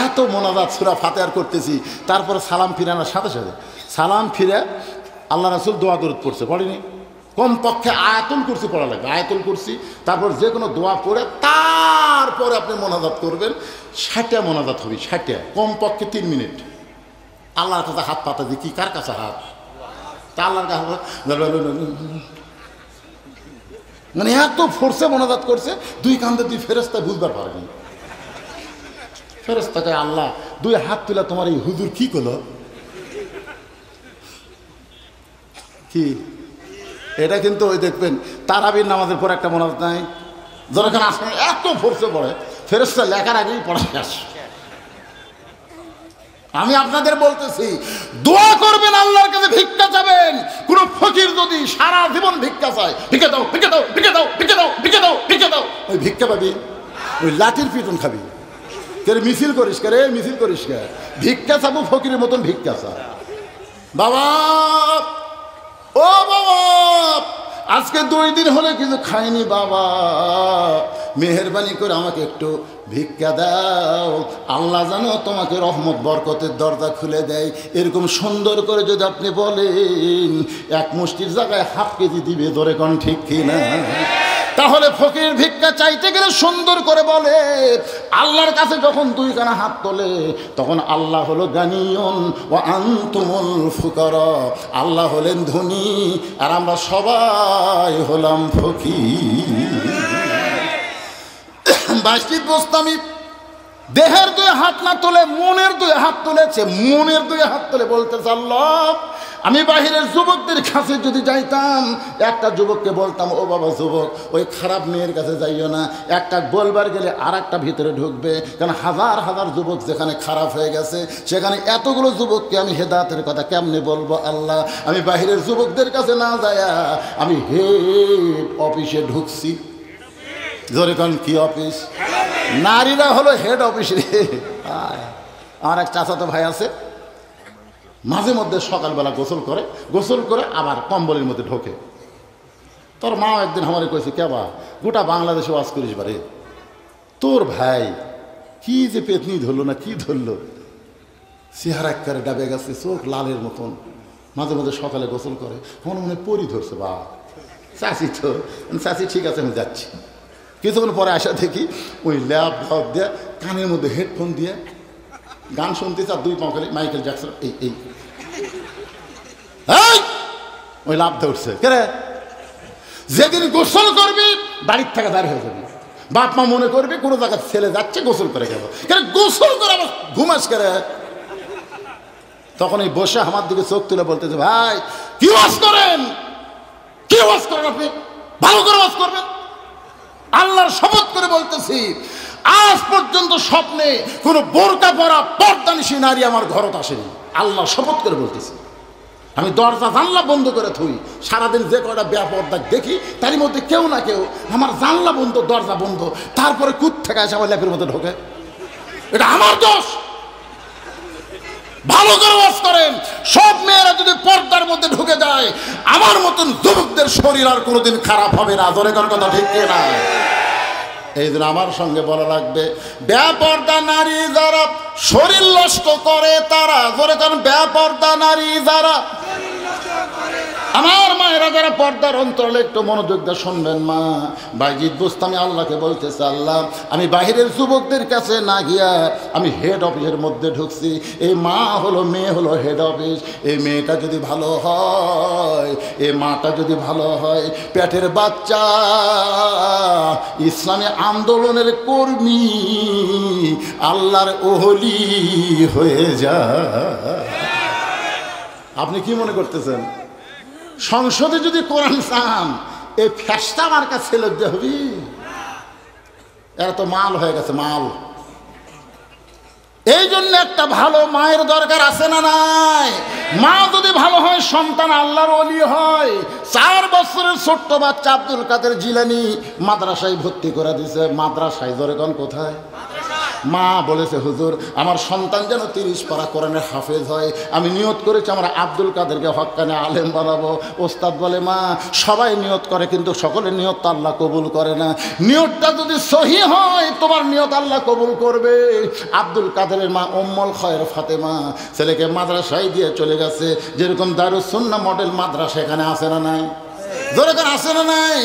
এত মোনাজাত সূরা ফাতিহার করতেছি, তারপর সালাম ফিরানোর সাথে সাথে সালাম ফিরে আল্লাহ রাসূল দোয়া দরুদ পড়ছে, পড়েনি? কমপক্ষে আয়াতুল কুরসি পড়া লাগবে, আয়াতুল কুরসি। তারপর যে কোনো দোয়া পড়ে তারপরে আপনি মোনাজাত করবেন। 60টা মোনাজাত হবে, 60টা, কমপক্ষে 3 মিনিট। আল্লাহর কাছে হাত পাতা দিয়ে, কি কার কাছে হাত? তা আল্লাহর কাছে, মানে এত ফোর্সে মোনাজাত করছে, 2 কান্দে 2 ফেরেশতা বুঝবার পারেনি। ফেরেশতাকে আল্লাহ 2 হাত তুলে, তোমার এই হুজুর কি করলো? কি এটা? কিন্তু ওই দেখবেন তারাবির নামাজের পর একটা মোনাজাত নাই, যখন আসলে এত ফোর্সে পড়ে ফেরেশতা লেখার আগেই পড়া শেষ। আমি আপনাদের বলতেছি, দোয়া করবেন, আল্লাহর কাছে ভিক্ষা চাবেন। কোন ফকির যদি সারা জীবন ভিক্ষা চায়, ভিক্ষা দাও, ভিক্ষা দাও, ভিক্ষা দাও, ভিক্ষা দাও, ভিক্ষা দাও, ভিক্ষা দাও, ওই ভিক্ষা পাবি, ওই লাঠির পিটন খাবি। কে মিছিল করিস, কে মিছিল করিস, কে ভিক্ষা চাবো, ফকিরের মতন ভিক্ষা চা। বাবা, ও বাবা, আজকে 2 দিন হলে কিছু খাইনি বাবা, মেহেরবানি করে আমাকে একটু ভিক্ষা দাও। আল্লাহ জানো তোমাকে রহমত বরকতের দরজা খুলে দেয়। এরকম সুন্দর করে যদি আপনি বলেন, 1 মুষ্টির জায়গায় ½ কেজি দিবে। ধরে কোন ঠিক কিনা? তাহলে ফকির ভিক্ষা চাইতে গেলে সুন্দর করে বলে, আল্লাহর কাছে যখন 2 কানা হাত তোলে তখন আল্লাহ হলো গানিয়ুন ওয়া আনতুমুল ফুকারা, আল্লাহ হলেন ধনী আর আমরা সবাই হলাম ফকির। বাইজিদ বুস্তামি দেহের 2 হাত না তুলে মনের 2 হাত তুলেছে। মনের 2 হাত তুলে বলতেছে, আল্লাহ আমি বাহিরের যুবকদের কাছে যদি যাইতাম, একটা যুবককে বলতাম, ও বাবা যুবক, ওই খারাপ মেয়ের কাছে যাইও না, একটা বলবার গেলে আর একটা ভিতরে ঢুকবে। কারণ হাজার হাজার যুবক যেখানে খারাপ হয়ে গেছে, সেখানে এতগুলো যুবককে আমি হেদায়েতের কথা কেমনে বলবো আল্লাহ? আমি বাহিরের যুবকদের কাছে না যায়া আমি হেড অফিসে ঢুকছি। জোরে কোন কি অফিস? নারীরা হলো হেড অফিস রে। আমার এক চাচাতো ভাই আছে, মাঝে মধ্যে সকালবেলা গোসল করে আবার কম্বলের মধ্যে ঢোকে। তোর মা একদিন আমারে কইছে, কেবা গোটা বাংলাদেশে ওয়াজ করিস বারে, তোর ভাই কি যে পেতনি ধরলো না কি ধরলো, চেহারা একেবারে ডাবে গেছে, চোখ লালের মতন, মাঝে মধ্যে সকালে গোসল করে, মনে মনে পরি ধরছে। বা চাচি তো, চাচি ঠিক আছে আমি যাচ্ছি। কিছুক্ষণ পরে আসা দেখি ওই ল্যাপটপ দিয়ে কানের মধ্যে হেডফোন দিয়ে গান শুনতেছে, আর দুই পকেটে মাইকেল জ্যাকসন এই ওই লাভ ধরছে। কে যেদিন গোসল করবি বাড়ির থেকে দাঁড় হয়ে যাবি, বাপ মা মনে করবি কোনো জায়গায় ছেলে যাচ্ছে গোসল করে গেল, কেন গোসল করে আবার ঘুমাস করে। তখন এই বসে আমার দিকে চোখ তুলে বলতেছে, ভাই কি ওয়াজ করেন, কি ওয়াজ করেন আপনি, ভালো করে ওয়াজ করবেন। আল্লাহর শপথ করে বলতেছি, আজ পর্যন্ত স্বপ্নে কোনো বোরকা পরা পর্দানিশী নারী আমার ঘরত আসেনি। আল্লাহর শপথ করে বলতেছি। আমি দরজা জানলা বন্ধ করে থুই, সারাদিন যে কয়টা বেপর্দা দেখি তারই মধ্যে কেউ না কেউ আমার জানলা বন্ধ দরজা বন্ধ, তারপরে কুত থেকে এসে আমার ল্যাপের মধ্যে ঢোকে। এটা আমার দোষ। ভালো করে ওয়াজ করেন। সব মেয়েরা যদি পর্দার মধ্যে ঢুকে যায়, আমার মতন যুবকদের শরীর আর কোনোদিন খারাপ হবে না। জোরে কোন কথা ঠিক না? এই জন্য আমার সঙ্গে বলা লাগবে, বেপর্দা নারী যারা শরীর নষ্ট করে তারা, জোরে কোন বেপর্দা নারী যারা, আমার মায়েরা যারা পর্দার অন্তরালে একটু মনোযোগ দিয়ে শুনবেন। মা বাইজিদ বুস্তামি আল্লাহকে বলতেছে, আল্লাহ আমি বাহিরের যুবকদের কাছে না গিয়া আমি হেড অফিসের মধ্যে ঢুকছি। এই মা হলো, মেয়ে হলো হেড অফিস। এই মেয়েটা যদি ভালো হয়, এই মাটা যদি ভালো হয়, পেটের বাচ্চা ইসলামী আন্দোলনের কর্মী, আল্লাহর ওহলি হয়ে যায়। আপনি কি মনে করতেছেন? সংসদে যদি কোরআন চান, এই ফেসটা আমার কাছে লজ্জা হবি? এরা তো মাল হয়ে গেছে, মাল। এই জন্য একটা ভালো মায়ের দরকার আছে না নাই? মা যদি ভালো হয়, সন্তান আল্লাহর ওলি হয়। 4 বছরের ছোট্ট বাচ্চা আব্দুল কাদের জিলানী মাদ্রাসায় ভর্তি করে দিছে। মাদ্রাসায় জোরে কোন কোথায়? মা বলেছে, হুজুর আমার সন্তান যেন 30 পারা কোরআনের হাফেজ হয়। আমি নিয়ত করেছি আমার আব্দুল কাদেরকে হক্কানে আলেম বানাবো। ওস্তাদ বলে, মা সবাই নিয়ত করে, কিন্তু সকলের নিয়ত আল্লাহ কবুল করে না। নিয়তটা যদি সহি হয়, তোমার নিয়ত আল্লাহ কবুল করবে। আব্দুল কাদেরের মা উম্মুল খয়র ফাতেমা ছেলেকে মাদ্রাসায় দিয়ে চলে গেছে। যেরকম দারুস সুন্নাহ মডেল মাদ্রাসা এখানে আছে না নাই? দরকার আছে না নাই?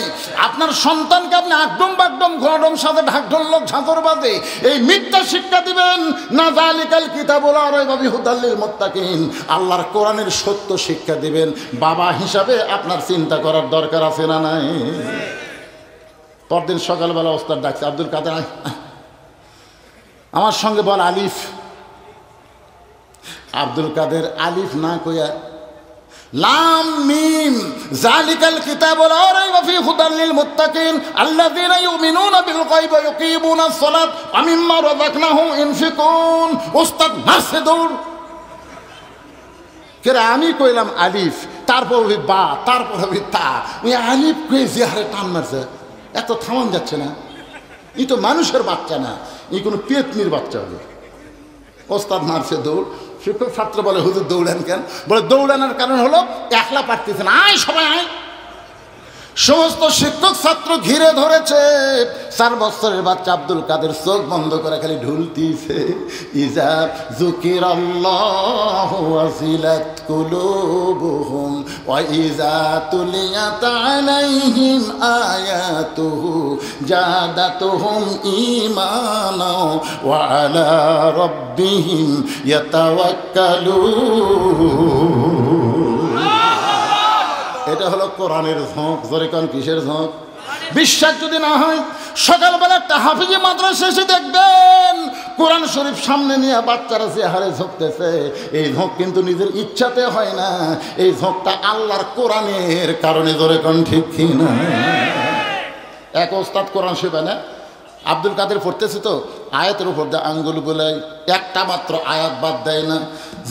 আপনার সন্তানকে আপনি আকডম বাকডম ঘোড়াডম সাথে ঢাকঢোল লোক ঝাঁতর বাজে এই মিথ্যা শিক্ষা দিবেন না? যালিকাল কিতাবুল লা রাইবা ফীহি হুদাল লিল মুত্তাকিন, আল্লাহর কোরআনের সত্য শিক্ষা দিবেন। বাবা হিসাবে আপনার চিন্তা করার দরকার আছে না নাই? পরদিন সকালবেলা ওস্তাদ ডাকছে, আব্দুল কাদের আমার সঙ্গে বল আলিফ। আব্দুল কাদের আলিফ না কইয়া লাম মিম, যালিকাল কিতাবু লা রাইবা ফীহি হুদাল লিল মুত্তাকিন আল্লাযীনা ইউমিনুনা বিল গায়বি ওয়া ইউকিমুনাস সালাত ওয়া মিম্মা রাযাকনাহুম ইনফিকুন। ওস্তাদ মারছে দৌড়। কেরা আমি কইলাম আলিফ, তারপর ওই বা, তারপর ওই তা। ওই আলিফ কই যে হারে টান মারছে, এত থামান যাচ্ছে না। ই তো মানুষের বাচ্চা না, ই কোনো পেতনির বাচ্চা হবে। ওস্তাদ মারছে দৌড়। শিক্ষক ছাত্র বলে, হুজুর দৌড়ান কেন? বলে, দৌড়ানোর কারণ হলো একলা পারতেছে না, আয় সবাই আয়। সমস্ত শিক্ষক ছাত্র ঘিরে ধরেছে। 4 বছরের বাচ্চা আব্দুল কাদের চোখ বন্ধ করে খালি ঢুলতিছে। ইজা যুকিরাল্লাহু ওয়াজিলাত কুলুবুহুম ওয়া ইজা তুলিয়াত আলাইহিম আয়াতুহু জাদাতুহুম ঈমানা ওয়া আলা রাব্বিহিম ইয়াতাওয়াক্কালুন। এটা হলো কোরআনের ঝোঁক। জোরে কোন কিসের ঝোঁক? বিশ্বাস যদি না হয় সকালবেলা একটা হাফিজি মাদ্রাসা এসে দেখবেন কোরআন শরীফ সামনে নিয়ে বাচ্চারা যে হারে ঝোঁকতেছে, এই ঝোঁক কিন্তু নিজের ইচ্ছাতে হয় না, এই ঝোঁকটা আল্লাহর কোরআনের কারণে। ধরে কোন ঠিক কি না? এক ওস্তাদ কোরআন শেখে না, আব্দুল কাদের পড়তেছে তো আয়াতের উপর দিয়ে আঙ্গুল বোলায়, একটা মাত্র আয়াত বাদ দেয় না।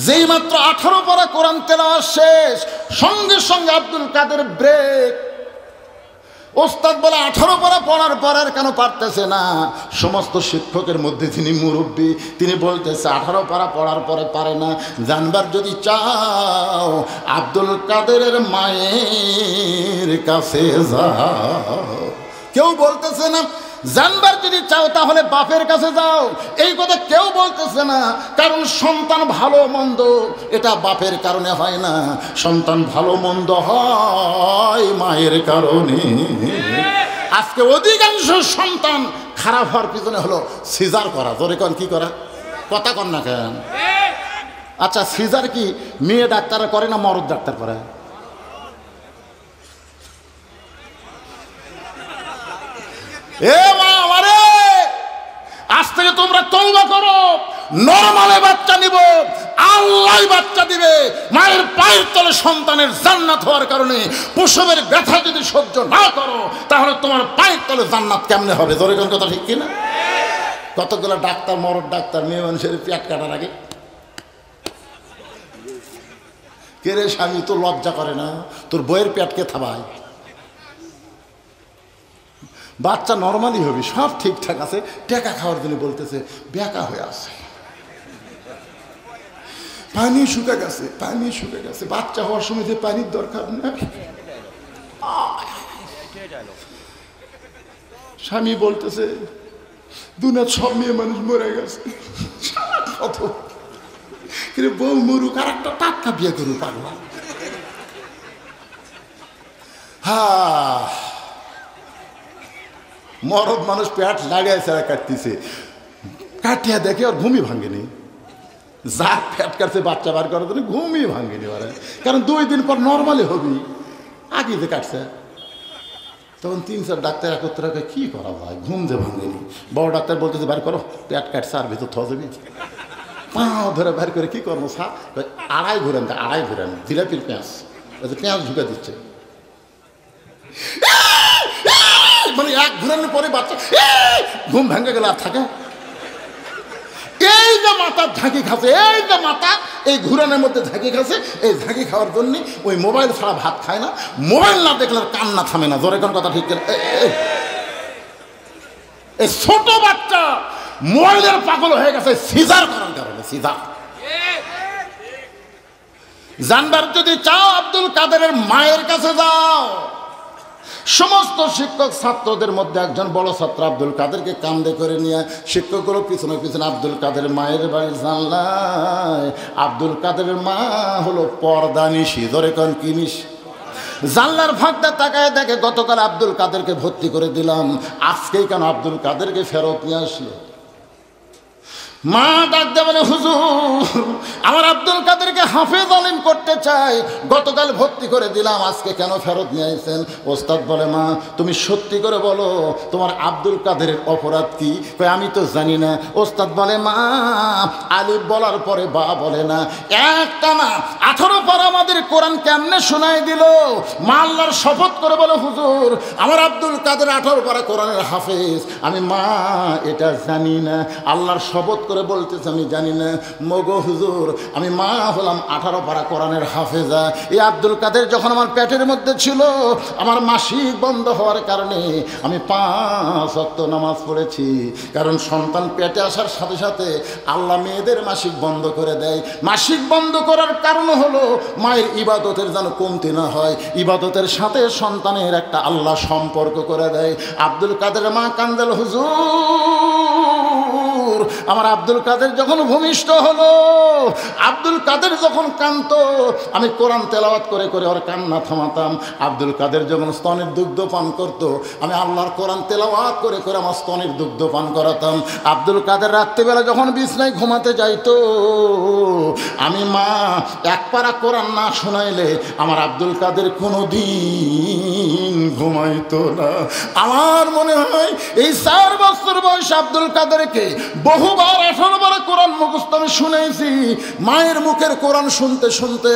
যেই মাত্র 18 পারা কোরআন তেলাওয়াত শেষ, সঙ্গে সঙ্গে আব্দুল কাদের ব্রেক। ওস্তাদ বলে 18 পারা পড়ার পর আর কেন পারতেছে না? সমস্ত শিক্ষকের মধ্যে যিনি মুরব্বী, তিনি বলতেছে 18 পারা পড়ার পরে পারে না। জানবার যদি চাও আব্দুল কাদেরের মায়ের কাছে যাও। কেউ বলতেছে না জানবার যদি চাও তাহলে বাপের কাছে যাও, এই কথা কেউ বলতেছে না। কারণ সন্তান ভালো মন্দ এটা বাপের কারণে হয় না, সন্তান ভালো মন্দ হয় মায়ের কারণে। আজকে অধিকাংশ সন্তান খারাপ হওয়ার পিছনে হলো সিজার করা। ধরে কন কি করা? কথা কন না কেন? আচ্ছা, সিজার কি মেয়ে ডাক্তার করে না মরদ ডাক্তার করে? এ মা আমারে, আজ থেকে তোমরা তওবা করো, নরমালে বাচ্চা নিব, আল্লাহ বাচ্চা দিবে। মায়ের পায়ের তলে সন্তানের জান্নাত হওয়ার কারণে প্রসবের ব্যথা যদি সহ্য না করো, তাহলে তোমার পায়ের তলে জান্নাত কেমনে হবে? ধরে কোন কথা ঠিক কিনা? কতগুলো ডাক্তার মরদ ডাক্তার মেয়ে মানুষের পেট কাটার আগে, কে রে স্বামী তো লজ্জা করে না? তোর বইয়ের পেটকে থাবায়, বাচ্চা নর্মালি হবে, সব ঠিকঠাক আছে, টেকা খাওয়ার জন্য বলতেছে বেকা হয়ে আছে, পানি শুকে গেছে, পানি শুকে গেছে। বাচ্চা হওয়ার সময় যে পানির দরকার না। স্বামী বলতেছে দুনিয়ার সব মেয়ে মানুষ মরে গেছে, কত বউ মরুক আর একটা টাটকা বিয়ে করুক পাগলা। মরদ মানুষ পেট লাগাই ছাড়া কাটতেছে, কাটিয়া দেখে আর ঘুমই ভাঙেনি। যা পেট কাটছে বাচ্চা বার করার জন্য ঘুমই ভাঙেনি ওরা, কারণ 2 দিন পর নর্মালি হবি, আগে যে কাটছে। তখন 3-4 ডাক্তার একত্র রাখে, কি করা ভাই, ঘুম যে ভাঙেনি। বড় ডাক্তার বলতেছে বার করো, পেট কাটছে আর ভিতর থ যাবি, পাও ধরে বার করে কি করবো সা, 2.5 ঘুরেন, 2.5 ঘুরেন, জিলাপির পেঁয়াজ, পেঁয়াজ ঢুকে দিচ্ছে। মানে 1 ঘুরানোর পরে বাচ্চা ঘুম ভেঙে গেলে আর থাকে। এই যে মাথা ঝাঁকি খাচ্ছে, এই যে মাথা এই ঘুরানোর মধ্যে ঝাঁকি খাচ্ছে, এই ঝাঁকি খাওয়ার জন্য ওই মোবাইল ছাড়া ভাত খায় না, মোবাইল না দেখলে কান্না থামে না। জোরে কোন কথা ঠিক করে? এই ছোট বাচ্চা মোবাইলের পাগল হয়ে গেছে সিজার করার কারণে। সিজার জানবার যদি চাও আব্দুল কাদেরের মায়ের কাছে যাও। সমস্ত শিক্ষক ছাত্রদের মধ্যে একজন বড় ছাত্র আব্দুল কাদেরকে কান্দে করে নিয়ে শিক্ষকগুলো পিছনে পিছনে আব্দুল কাদের মায়ের বাড়ি জানলায়। আব্দুল কাদেরের মা হলো পর্দা নিশি। ধরে কোন কি নিশি? জানলার ফাঁকটা তাকায় দেখে গতকাল আব্দুল কাদেরকে ভর্তি করে দিলাম, আজকেই কেন আব্দুল কাদেরকে ফেরত নিয়ে আসলো? মা ডাকতে বলে হুজুর আমার আব্দুল কাদেরকে হাফেজ আলিম করতে চাই, গতকাল ভর্তি করে দিলাম, আজকে কেন ফেরত নিয়ে আসছেন? ওস্তাদ বলে মা তুমি সত্যি করে বলো তোমার আব্দুল কাদেরের অপরাধ কি? আমি তো জানি না। ওস্তাদ বলে মা আলিফ বলার পরে বা বলে না, একটা না 18 পারা আমাদের কোরআন কেমনে শোনাই দিল। মা আল্লাহর শপথ করে বলে হুজুর আমার আব্দুল কাদের 18 পারা কোরআনের হাফেজ। আমি মা এটা জানি না, আল্লাহর শপথ করে বলতেছে আমি জানি না। মগো হুজুর আমি মা হলাম 18 পারা কোরআনের হাফেজা। এই আব্দুল কাদের যখন আমার পেটের মধ্যে ছিল, আমার মাসিক বন্ধ হওয়ার কারণে আমি 5 ওয়াক্ত নামাজ পড়েছি। কারণ সন্তান পেটে আসার সাথে সাথে আল্লাহ মেয়েদের মাসিক বন্ধ করে দেয়। মাসিক বন্ধ করার কারণ হলো মায়ের ইবাদতের যেন কমতি না হয়, ইবাদতের সাথে সন্তানের একটা আল্লাহ সম্পর্ক করে দেয়। আব্দুল কাদের মা কান্দেল হুজুর আমার আব্দুল কাদের যখন ভূমিষ্ঠ হলো, আব্দুল কাদের যখন কাঁদতো আমি কোরআন তেলাওয়াত করে করে ওর কান্না থামাতাম। আব্দুল কাদের যখন স্তনের দুগ্ধ পান করতো আমি আল্লাহর কোরআন তেলাওয়াত করে করে আমার স্তনের দুগ্ধ পান করাতাম। আব্দুল কাদের রাত্রিবেলা যখন বিছনায় ঘুমাতে যাইতো আমি মা 1 পারা কোরআন না শোনাইলে আমার আব্দুল কাদের কোনোদিন ঘুমাইতো না। আমার মনে হয় এই 4 বছর বয়স আব্দুল কাদেরকে বহুবার 18 বার কোরআন মুখস্থ আমি শুনেছি। মায়ের মুখের কোরআন শুনতে শুনতে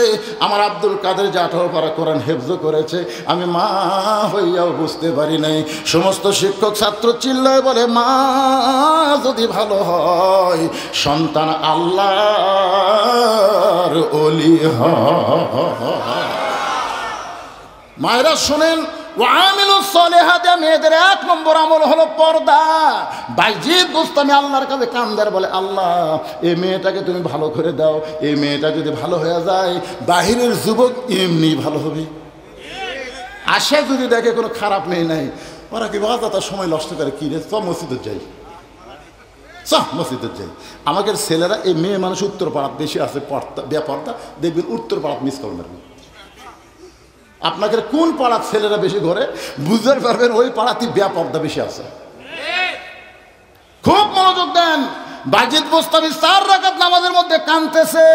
আমার আব্দুল কাদের যে 18 পারা কোরআন হেফজ করেছে, আমি মা হইয়াও বুঝতে পারি নাই। সমস্ত শিক্ষক ছাত্র চিল্লায় বলে, মা যদি ভালো হয় সন্তান আল্লাহর ওলি হয়। মায়েরা শোনেন, ওয়ামিলুস সালিহাত, মেয়েদের 1 নম্বর আমল হলো পর্দা। বাইজিদ বুস্তামি আল্লাহর কাছে কান্দার বলে, আল্লাহ এই মেয়েটাকে তুমি ভালো করে দাও। এই মেয়েটা যদি ভালো হয়ে যায় বাহিরের যুবক এমনি ভালো হবে। আসে যদি দেখে কোনো খারাপ মেয়ে নাই, ওরা কি বাবা তার সময় নষ্ট করে, কি রে সব মসজিদে যাই, সব মসজিদে যাই। আমাদের ছেলেরা এই মেয়ে মানুষ উত্তর পাড়াত বেশি আছে, পর্দা বেপর্দা, দেখবেন উত্তর পাড়াত মিস করবেন। আপনাদের কোন পাড়ার ছেলেরা বেশি ঘরে বুঝতে পারবেন, ওই পাড়াতে বেপর্দা বেশি আছে। খুব মনোযোগ দেন। বাইজিদ বুস্তামি 4 রাকাত নামাজের মধ্যে কাঁদতেছে।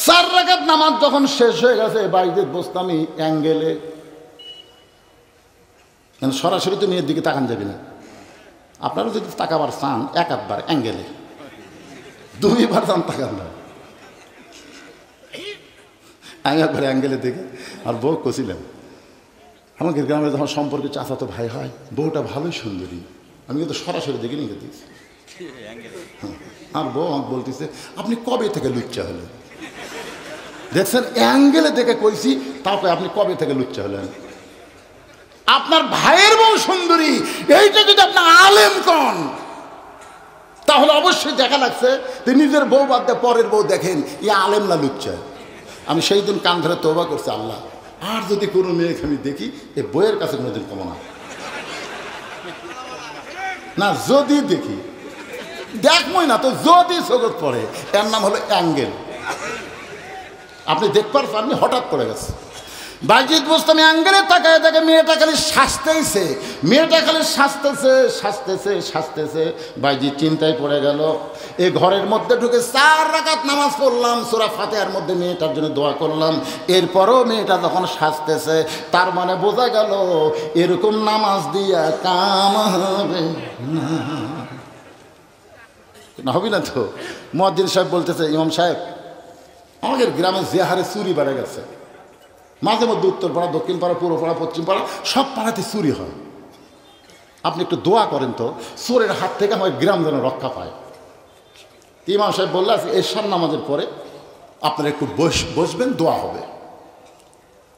4 রাকাত নামাজ যখন শেষ হয়ে গেছে, বাইজিদ বুস্তামি অ্যাঙ্গেলে, সরাসরি তো মেয়ের দিকে তাকান যাবে না। আপনারা যদি তাকাবার চান 1 বার অ্যাঙ্গেলে, 2 বার চান তাকান না। আমি একবার অ্যাঙ্গেলে দেখে আর বউ কছিলেন, আমাকে গ্রামে যখন সম্পর্কে চাচাতো ভাই হয়, বউটা ভালোই সুন্দরী, আমি কিন্তু সরাসরি দেখে নিয়ে দিয়েছি। আর বউ আমাকে বলতেছে, আপনি কবে থেকে লুচ্চা হলেন? দেখছেন, অ্যাঙ্গেলে দেখে কইছি, তারপরে আপনি কবে থেকে লুচ্চা হলেন? আপনার ভাইয়ের বউ সুন্দরী, এইটা যদি আপনার আলেম কন, তাহলে অবশ্যই দেখা লাগছে যে নিজের বউ বাদ দিয়ে পরের বউ দেখেন, ই আলেম না লুচ্চা। আমি সেই দিন কান ধরে তওবা করছি, আল্লাহ আর যদি কোনো মেয়েকে আমি দেখি এই বইয়ের কাছে কোনোদিন কমো না। না যদি দেখি, দেখবই না তো, যদি জগৎ পড়ে, এর নাম হলো অ্যাঙ্গেল। আপনি দেখবার পাননি, হঠাৎ পড়ে গেছে। বাইজিদ বুস্তামি অ্যাঙ্গেলে তাকায় দেখে মেয়েটা খালি শাস্তেছে, মেয়েটা খালি শাস্তেছে শাস্তেছে শাস্তেছে। বাইজিদ চিন্তায় পড়ে গেল। এই ঘরের মধ্যে ঢুকে 4 রাকাত নামাজ পড়লাম, সূরা ফাতিহার মধ্যে মেয়েটার জন্য দোয়া করলাম। এরপরও মেয়েটা যখন শাস্তেছে, তার মানে বোঝা গেল এরকম নামাজ দিয়া কাম হবে না, হবে না তো। মুয়াজ্জিন সাহেব বলতেছে, ইমাম সাহেব আমাদের গ্রামে যে হারে চুরি বেড়ে গেছে, মাঝে মধ্যে উত্তর পাড়া, দক্ষিণ পাড়া, পূর্ব পাড়া, পশ্চিম পাড়া, সব পাড়াতে চুরি হয়। আপনি একটু দোয়া করেন তো, চোরের হাত থেকে আমার গ্রাম যেন রক্ষা পায়। ইমাম সাহেব বললে, আজকে এশার নামাজের পরে আপনারা একটু বসবেন, দোয়া হবে।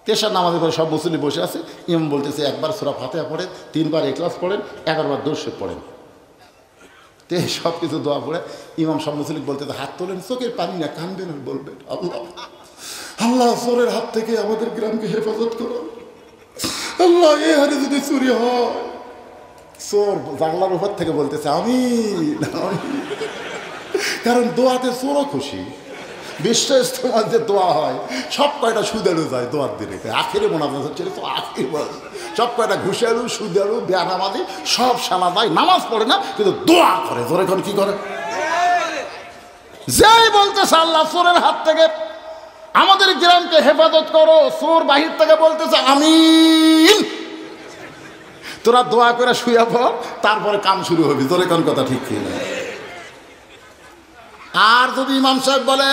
এশার নামাজের পরে সব মুসল্লি বসে আছে। ইমাম বলতেছে, 1 বার সূরা ফাতিহা পড়েন, 3 বার ইখলাস পড়েন, 11 বার দরুদ শরীফ পড়েন। তে সব কিছু দোয়া পড়ে ইমাম সব মুসল্লি বলতেছে, হাত তোলেন, চোখের পানি না, কানবেন আর বলবেন, আল্লাহ আল্লাহ চোরের হাত থেকে আমাদের গ্রামকে হেফাজত করো। আল্লাহ এ হারে যদি চুরি হয়, চোর জানলার উপর থেকে বলতেছে আমি, কারণ দোয়াতে চোরও খুশি। বিশ্ব ইস্তেমার যে দোয়া হয় সব কয়টা সুদেরও যায় দোয়ার দিনে, আখেরে মোনাজাত হচ্ছে তো আখের সব কয়টা ঘুষেরু সুদেরু বেয়ানামাজি সব সালা যায়, নামাজ পড়ে না কিন্তু দোয়া করে। তোর এখন কি করে? যেই বলতেছে আল্লাহ চোরের হাত থেকে আমাদের গ্রামকে হেফাজত করো, চোর বাহির থেকে বলতেছে আমিন। তোরা দোয়া করে শুয়ে পড়, তারপরে কাম শুরু হবে। তোর কোন কথা ঠিক কি না? আর যদি ইমাম সাহেব বলে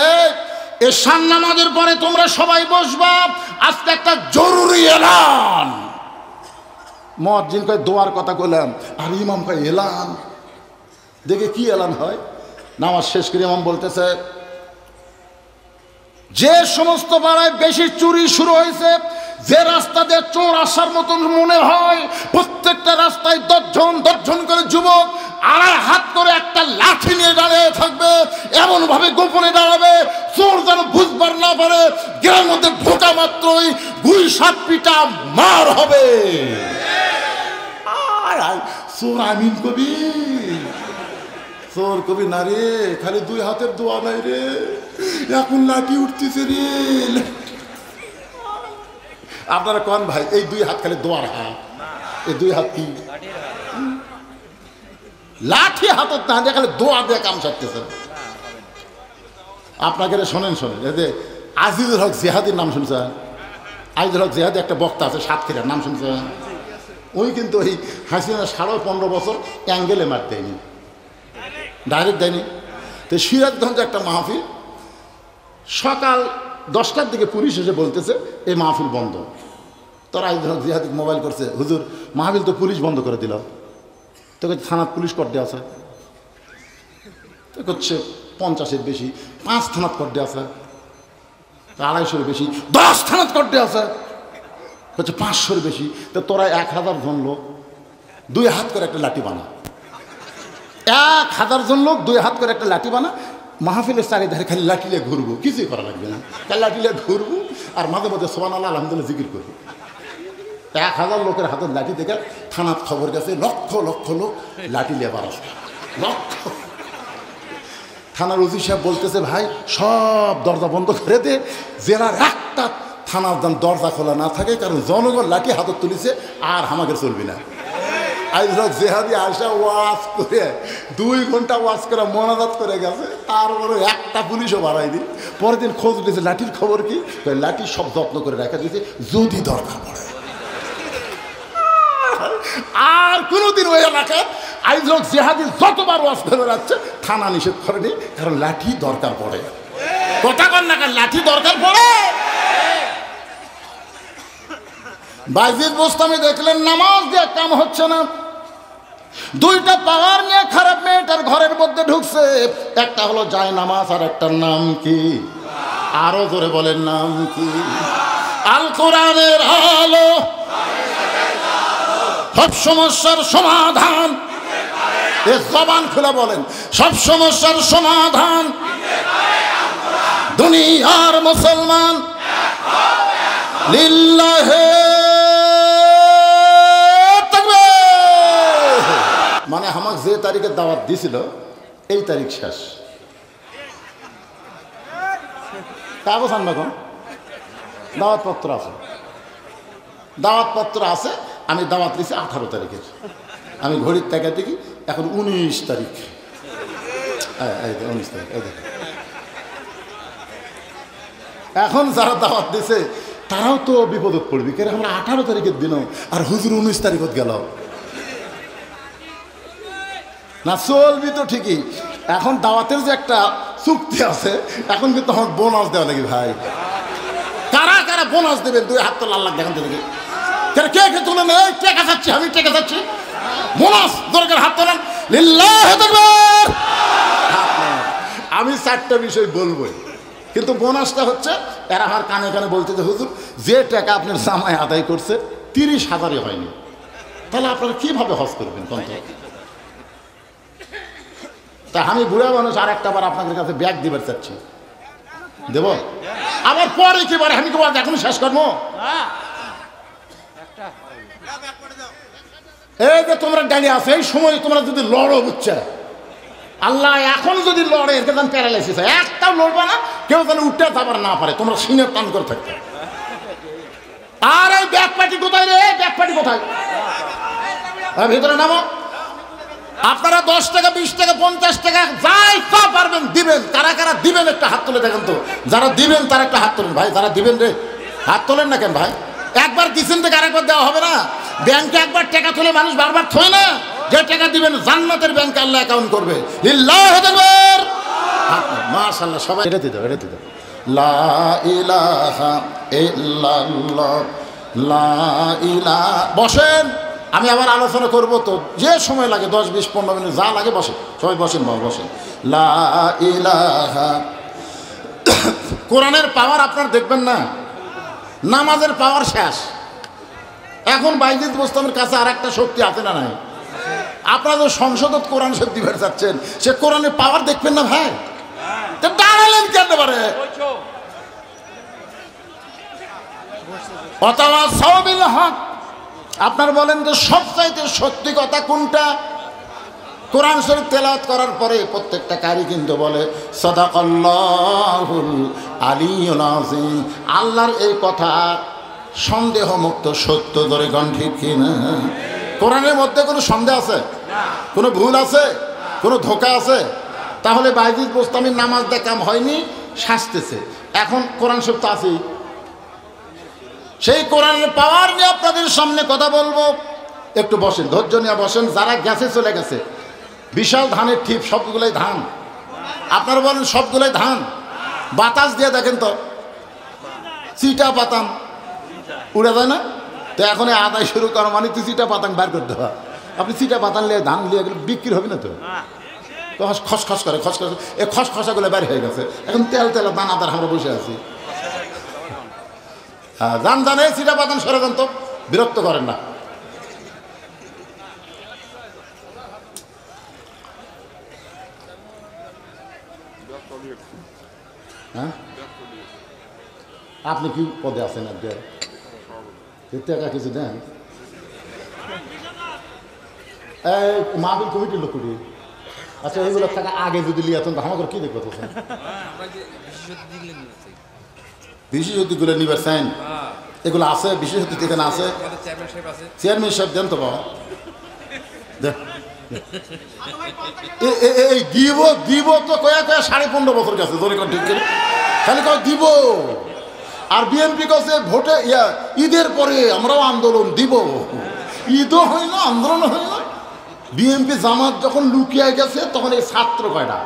এশার নামাজের পরে তোমরা সবাই বসবা, আজকে একটা জরুরি এলান, মুয়াজ্জিন কয় দোয়ার কথা কইলাম, আর ইমাম কয় এলান। দেখে কি এলান হয়? নামাজ শেষ করে ইমাম বলতেছে, যে সমস্ত পাড়ায় বেশি চুরি শুরু হয়েছে, যে রাস্তা দিয়ে চোর আসার মতন মনে হয়, প্রত্যেকটা রাস্তায় 10 জন করে যুবক 2.5 হাত করে একটা লাঠি নিয়ে দাঁড়িয়ে থাকবে, এমন ভাবে গোপনে দাঁড়াবে চোর যেন বুঝবার না পারে। গ্রামের মধ্যে ঢোকা মাত্রই 2-7 পিটা মার হবে। চোর আমিন কবি, চোর কবি না রে, খালি 2 হাতের দোয়া নাই রে, এখন লাঠি উঠতেছে রে। আপনারা কোন ভাই এই 2 হাত খালি দোয়ার হাত, এই 2 হাত কি লাঠি হাতত না দিয়ে খালি দোয়া দিয়ে কাম সারতেছে। আপনাকে শোনেন শোনেন, এই যে আজিজুল হক জিহাদির নাম শুনছেন? আইজুল হক জিহাদি একটা বক্তা আছে সাতক্ষীরার, নাম শুনছেন? ওই কিন্তু ওই হাসিনা 15.5 বছর অ্যাঙ্গেলে মার দেয়নি, ডাইরেক্ট দেয়নি। তো সিরাজগঞ্জে একটা মাহফিল, সকাল 10টার দিকে পুলিশ এসে বলতেছে এই মাহফিল বন্ধ। তোর আইজুল হক জিহাদি মোবাইল করছে, হুজুর মাহফিল তো পুলিশ বন্ধ করে দিল। তোকে থানার পুলিশ করতে আছে, তো হচ্ছে 50-এর বেশি, 5 থানাত করতে আছে, 250-এর বেশি, 10 থানাত করতে আছে, হচ্ছে 500-এর বেশি। তো তোরা 1000 জন লোক 2 হাত করে একটা লাঠি বানা, 1000 জন লোক 2 হাত করে একটা লাঠি বানা, মাহফিলের চারিধারে খালি লাঠিলে ঘুরবো, কিছুই করা লাগবে না, খালি লাঠিলে ঘুরবো আর মাঝে মাঝে সুবহানাল্লাহ আলহামদুলিল্লাহ জিকির করবো। 1000 লোকের হাতের লাঠি থেকে থানার খবর গেছে লক্ষ লক্ষ লোক লাঠি লেবার আছে, লক্ষ। থানার ওসি সাহেব বলতেছে ভাই সব দরজা বন্ধ করে দে, জেলার একটা থানার দরজা খোলা না থাকে, কারণ জনগণ লাঠি হাতত তুলিছে আর আমাকে চলবি না। আইজুল হক জিহাদি আসা ওয়াজ করে 2 ঘন্টা ওয়াজ করে মোনাজাত করে গেছে, তারপরে একটা পুলিশও বাড়াই দিন। পরের দিন খোঁজ দিয়েছে লাঠির খবর কি, লাঠি সব যত্ন করে রাখা দিয়েছে যদি দরকার পড়ে। আর কোনোদিন ওই এলাকায় আইজুল হক জিহাদি যতবার ওয়াজ করে যাচ্ছে থানা নিষেধ করেনি, কারণ লাঠি দরকার পড়ে। কথা কন না, লাঠি দরকার পড়ে। বাইজিদ বোস্তামি দেখলেন নামাজ দিয়ে কাম হচ্ছে না, 2টা পাওয়ার নিয়ে খারাপ মেয়েটার ঘরের মধ্যে ঢুকছে। একটা হলো যায় নামাজ, আর একটার নাম কি? আরো জোরে বলেন নাম কি? আল কোরআনের আলো, সব সমস্যার সমাধান। এ জবান খুলে বলেন, সব সমস্যার সমাধান। দুনিয়ার মুসলমান লিল্লাহে তাকবীর। মানে আমাকে যে তারিখে দাওয়াত দিছিল এই তারিখ শেষ। কাগজ আনবা কোন? দাওয়াতপত্র আছে, দাওয়াতপত্র আছে। আমি দাওয়াত দিয়েছি 18 তারিখের। আমি ঘড়ির টাকা দেখি এখন 19 তারিখ। 19 তারিখ। এখন যারা দাওয়াত দিছে তারাও তো বিপদত পড়বি, কেন আমরা 18 তারিখের দিনও আর হুজুর 19 তারিখত গেল না। চলবি তো ঠিকই, এখন দাওয়াতের যে একটা চুক্তি আছে, এখন কিন্তু আমার বোনাস দেওয়া লাগে ভাই। কারা কারা বোনাস দেবেন? 2 হাত তো লাল লাখ দেখান দেখি। কে কে তুলে নেই? টেকা যাচ্ছি, আমি টেকা যাচ্ছি। বোনাস দরকার, হাত তোলেন। লিল্লাহি তাকবীর। আমি 4টা বিষয় বলবোই, কিন্তু বোনাসটা হচ্ছে এরা আমার কানে কানে বলতে যে হুজুর যে টাকা আপনার জামাই আদায় করছে 30,000-ই হয়নি, তাহলে আপনারা কিভাবে হজ করবেন? তা আমি বুড়া মানুষ, আর একটা বার আপনাদের কাছে ব্যাগ দিবার চাচ্ছি, দেব? আবার পরে কি বারে আমি তোমার এখন শেষ করবো? এই যে তোমরা দাঁড়িয়ে আছে, এই সময় তোমরা যদি লড়ো, বুঝছে আল্লাহ এখন যদি লড়ে এর যেন প্যারালাইসিস হয়, একটাও লড়বে না, কেউ যেন উঠতে যাবার না পারে, তোমরা সিনের টান করে থাকতে। আর এই ব্যাগ পার্টি কোথায় রে? ব্যাগ পার্টি কোথায়? ভিতরে নামো। আপনারা 10 টাকা 20 টাকা 50 টাকা যাই তা পারবেন দিবেন। কারা কারা দিবেন একটা হাত তুলে দেখেন তো। যারা দিবেন তারা একটা হাত তোলেন ভাই। যারা দিবেন রে হাত তোলেন না কেন ভাই? একবার দিচ্ছেন থেকে আরেকবার দেওয়া হবে না। ব্যাংকে একবার টাকা তুলে মানুষ বারবার থয় না। যে টাকা দিবেন জান্নাতের ব্যাংকে আল্লাহ অ্যাকাউন্ট করবে। লিল্লাহি তাকবীর। মাশাআল্লাহ, সবাই এটা দিতে এটা দিতে। লা ইলাহা ইল্লাল্লাহ, লা ইলাহা। বসেন, আমি আবার আলোচনা করব তো, যে সময় লাগে 10 20 15 মিনিট যা লাগে বসেন, সবাই বসেন বাবা বসেন। লা ইলাহা। কোরআনের পাওয়ার আপনার দেখবেন না, নামাজের পাওয়ার শেষ। এখন বাইজিদ বোস্তামের কাছে আর একটা শক্তি আছে না নাই? আপনারা যে সংসদত কোরআন শক্তি বের যাচ্ছেন, সে কোরআনের পাওয়ার দেখবেন না ভাই? দাঁড়ালেন কেন পারে? ওয়াতাওয়াসাউ বিল হক। আপনার বলেন যে সবচাইতে সত্যি কথা কোনটা? কোরআন শরীফ তেলাওয়াত করার পরে প্রত্যেকটা কারি কিন্তু বলে সাদাকাল্লাহুল আলিয়্যুল আযীম। আল্লাহর এই কথা সন্দেহ মুক্ত সত্য ধরে গণ, ঠিক কিনা? কোরআনের মধ্যে কোনো সন্দেহ আছে? কোনো ভুল আছে? কোনো ধোঁকা আছে? তাহলে বাইজিদ বোস্তামির নামাজ দেখাম হয়নি, শাস্তেছে। এখন কোরআন শরীফ তো আছেই, সেই কোরআনের পাওয়ার নিয়ে আপনাদের সামনে কথা বলবো। একটু বসেন, ধৈর্য নিয়ে বসেন। যারা গেছে চলে গেছে, বিশাল ধানের ঠিপ, সবগুলোই ধান। আপনারা বলেন সবগুলোই ধান। বাতাস দিয়ে দেখেন তো, চিটা পাতাম উড়ে যায় না? তো এখন আদায় শুরু করা মানে তুই চিটা পাতাং বার করতে হয়। আপনি চিটা পাতান নিয়ে ধান নিয়ে গেলে বিক্রি হবে না তো? খসখস করে, খসখস, এই খসখসাগুলো বের হয়ে গেছে। এখন তেল তেল দানাদার আমরা বসে আছি। হ্যাঁ, জান জানে চিটা পাতান সরে যান তো, বিরক্ত করেন না। হ্যাঁ, আপনি কি পদে আছেন? টাকা কিছু দেন। এই মাহফিল কমিটির লোক করি। আচ্ছা, এইগুলো টাকা আগে যদি লিয়ে আসেন আমাকে কি দেখবো? বিশেষজ্ঞগুলো নিবে চান, এগুলো আছে বিশেষজ্ঞ এখানে আছে। চেয়ারম্যান সাহেব দেন তো বাবা, দেন। এই দিব দিব তো কয়া 15.5 বছর গেছে, ধরে কোন ঠিক করে খালি কয় দিব। আর বিএনপি কাছে ভোটে ঈদের পরে আমরাও আন্দোলন দিব। ঈদও হয় না, আন্দোলন হয় না। বিএনপি জামাত যখন লুকিয়ে গেছে তখন এই ছাত্র কয়টা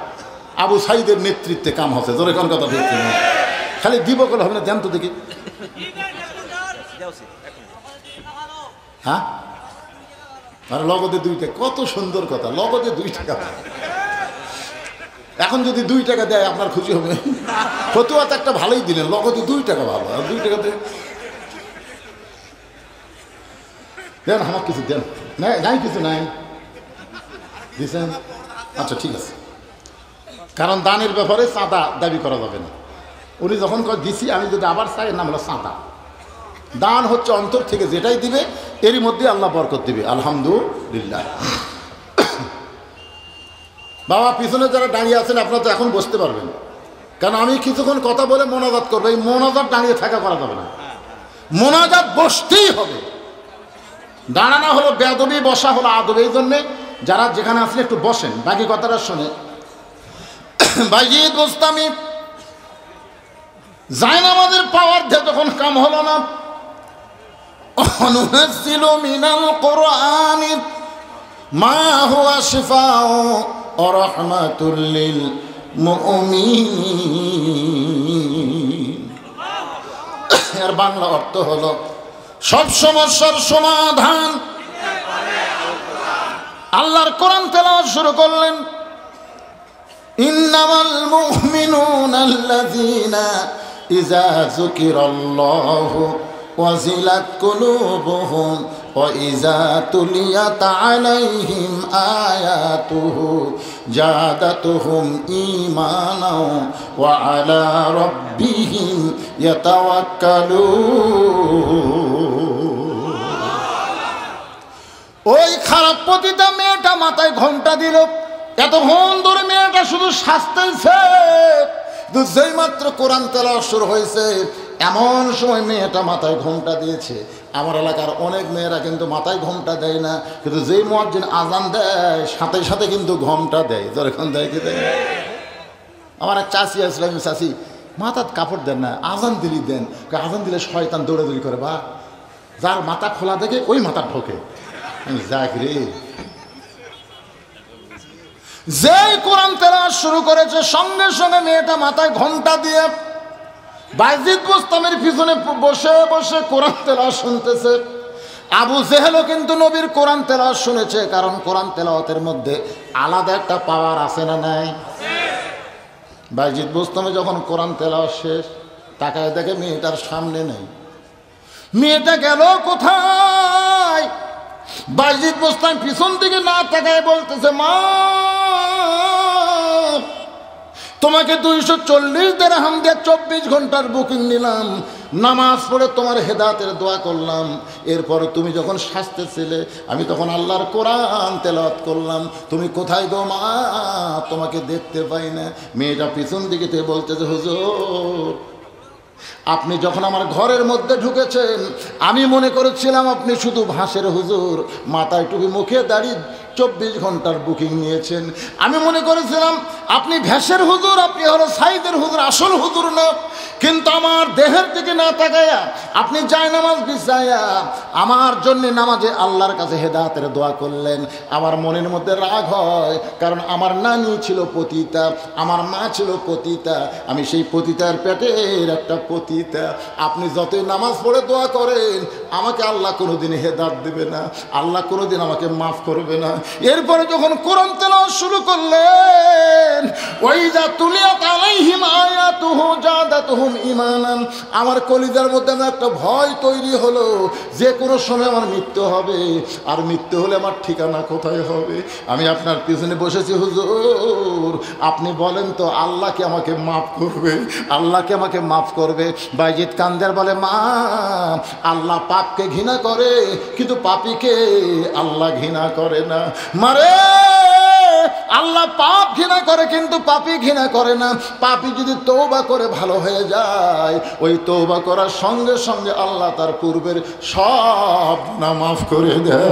আবু সাইদের নেতৃত্বে কাম হচ্ছে, ধরে কোন কথা ঠিক না। খালি দিব বলে হবে না, দেন তো দেখি। হ্যাঁ, আর লগদে 2 টাকা, কত সুন্দর কথা, লগদে 2 টাকা। এখন যদি 2 টাকা দেয় আপনার খুশি হবে? ফতুয়া তো একটা ভালোই দিলেন, লগদে 2 টাকা ভালো। আর 2 টাকা দেন, আমার কিছু দেন। নাই কিছু নাই দিচ্ছেন? আচ্ছা ঠিক আছে, কারণ দানের ব্যাপারে চাঁদা দাবি করা যাবে না। উনি যখন দিছি, আমি যদি আবার চাই, এর নাম হলো চাঁদা। দান হচ্ছে অন্তর থেকে যেটাই দিবে এরই মধ্যে আল্লাহ বরকত দিবে, আলহামদুলিল্লাহ। বাবা পিছনে যারা দাঁড়িয়ে আছেন আপনারা তো এখন বসতে পারবেন, কারণ আমি কিছুক্ষণ কথা বলে মোনাজাত করবো। এই মোনাজাত দাঁড়িয়ে থাকা করা যাবে না, মোনাজাত বসতেই হবে। দাঁড়ানো হলো বেয়াদবি, বসা হলো আদব। এই জন্যে যারা যেখানে আসলে একটু বসেন, বাকি কথাটা শোনে। বাইজিদ বোস্তামি জায়নামাজের পাওয়ার দিয়ে যখন কাম হলো না, অনুনাজ্জিলু মিনাল কুরআনি মা হুয়া শিফাউ ওয়া রাহমাতুল লিল মুমিনিন। এর বাংলা অর্থ হলো সব সমস্যার সমাধান। আল্লাহর কোরআন তেলাওয়াত শুরু করলেন, ইন্নামাল মুমিনুনা আল্লাযীনা ইযা যুকিরাল্লাহু ওয়াজিলাত কুলুবুহুম ওয়া ইযা তুলিয়াত আলাইহিম আয়াতুহু জাদাতুহুম ঈমানাও ওয়া আলা রাব্বিহিম ইয়াতাওয়াক্কালুন। ওই খারাপ পতিতা মেয়েটা মাথায় ঘোমটা দিল। এতক্ষণ ধরে মেয়েটা শুধু শাস্তেছে, যেই মাত্র কোরআন তেলাওয়াত শুরু হয়েছে এমন সময় মেয়েটা মাথায় ঘোমটা দিয়েছে। আমার এলাকার অনেক মেয়েরা কিন্তু মাথায় ঘোমটা দেয় না, কিন্তু যেই মুয়াজ্জিন আজান দেয় সাথে সাথে কিন্তু ঘোমটা দেয়। যখন দেয় কি দেয়? আমার এক চাচি আসলাম, চাচি মাথার কাপড় দেন না, আজান দিলি দেন। আজান দিলে শয়তান দৌড়াদৌড়ি করে, বা যার মাথা খোলা দেখে ওই মাথা ঢোকে। যাক রে, যেই কোরআন তেলাওয়াত শুরু করেছে সঙ্গে সঙ্গে মেয়েটা মাথায় ঘোমটা দিয়ে বাইজিদ বোস্তামের পিছনে বসে বসে কোরআন তেলাওয়াত শুনতেছে। আবু জেহেলও কিন্তু নবীর কোরআন তেলাওয়াত শুনেছে, কারণ কোরআন তেলাওয়াতের মধ্যে আলাদা একটা পাওয়ার আছে না নাই? বাইজিদ বোস্তামে যখন কোরআন তেলাওয়াত শেষ, তাকায় দেখে মেয়েটার সামনে নেই। মেয়েটা গেল কোথায়? বাইজিদ বোস্তাম পিছন দিকে না তাকায় বলতেছে, মা তোমাকে 240 দিরহাম দিয়ে 24 ঘন্টার বুকিং নিলাম, নামাজ পড়ে তোমার হেদায়েতের দোয়া করলাম। এরপরে তুমি যখন শাস্তে ছিলে আমি তখন আল্লাহর কোরআন তেলাওয়াত করলাম। তুমি কোথায় গো মা? তোমাকে দেখতে পাই না। মেয়েটা পিছন দিকে বলতেছে, হুজুর আপনি যখন আমার ঘরের মধ্যে ঢুকেছেন আমি মনে করেছিলাম আপনি শুধু ভাসের হুজুর, মাথায় টুপি মুখে দাঁড়িয়ে 24 ঘন্টার বুকিং নিয়েছেন। আমি মনে করেছিলাম আপনি ভ্যাসের হুজুর, আপনি হলো সাইদের হুজুর, আসল হুজুর না। কিন্তু আমার দেহের দিকে না তাকায়া আপনি জায়নামাজ বিছায়া আমার জন্য নামাজে আল্লাহর কাছে হেদায়েতের দোয়া করলেন। আমার মনের মধ্যে রাগ হয়, কারণ আমার নানি ছিল পতিতা, আমার মা ছিল পতিতা, আমি সেই পতিতার পেটের একটা পতিতা। আপনি যতই নামাজ পড়ে দোয়া করেন আমাকে আল্লাহ কোনোদিন হেদায়েত দেবে না, আল্লাহ কোনোদিন আমাকে মাফ করবে না। এরপরে যখন কোরআন তেলাওয়াত শুরু করলেন, ওয়াইযা তুলিয়াত আলাইহিম আয়াতুহু জাদাতুহুম ঈমানান, আমার কলিজার মধ্যে একটা ভয় তৈরি হলো, যে কোনো সময় আমার মৃত্যু হবে, আর মৃত্যু হলে আমার ঠিকানা কোথায় হবে। আমি আপনার পিছনে বসেছি হুজুর, আপনি বলেন তো আল্লাহকে আমাকে মাফ করবে, আল্লাহকে আমাকে মাফ করবে। বাইজিদ কান্দের বলে, মা আল্লাহ পাপকে ঘৃণা করে কিন্তু পাপীকে আল্লাহ ঘৃণা করে না। মারে আল্লাহ পাপ ঘৃণা করে কিন্তু পাপী ঘৃণা করে না। পাপী যদি তওবা করে ভালো হয়ে যায়, ওই তওবা করার সঙ্গে সঙ্গে আল্লাহ তার পূর্বের সব গুনাহ মাফ করে দেয়।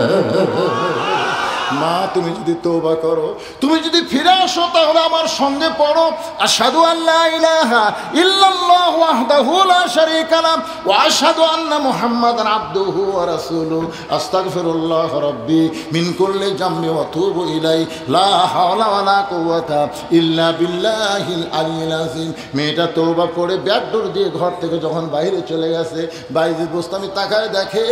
মা তুমি যদি তওবা করো, তুমি যদি ফিরে আসো, তাহলে আমার সঙ্গে পড়ো, আশহাদু আল্লা ইলাহা ইল্লাল্লাহু ওয়াহদাহু লা শারীকা লাহু ওয়া আশহাদু আন্না মুহাম্মাদান আবদুহু ওয়া রাসূলুহু আস্তাগফিরুল্লাহ রাব্বি মিন কুল্লি যামবি ওয়া আতুবু ইলাইহি লা হাওলা ওয়া লা কুওয়াতা ইল্লা বিল্লাহিল আলিয়্যিল আযীম। মেয়েটা তওবা করে ব্যাকডোর দিয়ে ঘর থেকে যখন বাইরে চলে গেছে, বাইজিদ বোস্তামি তাকায় দেখে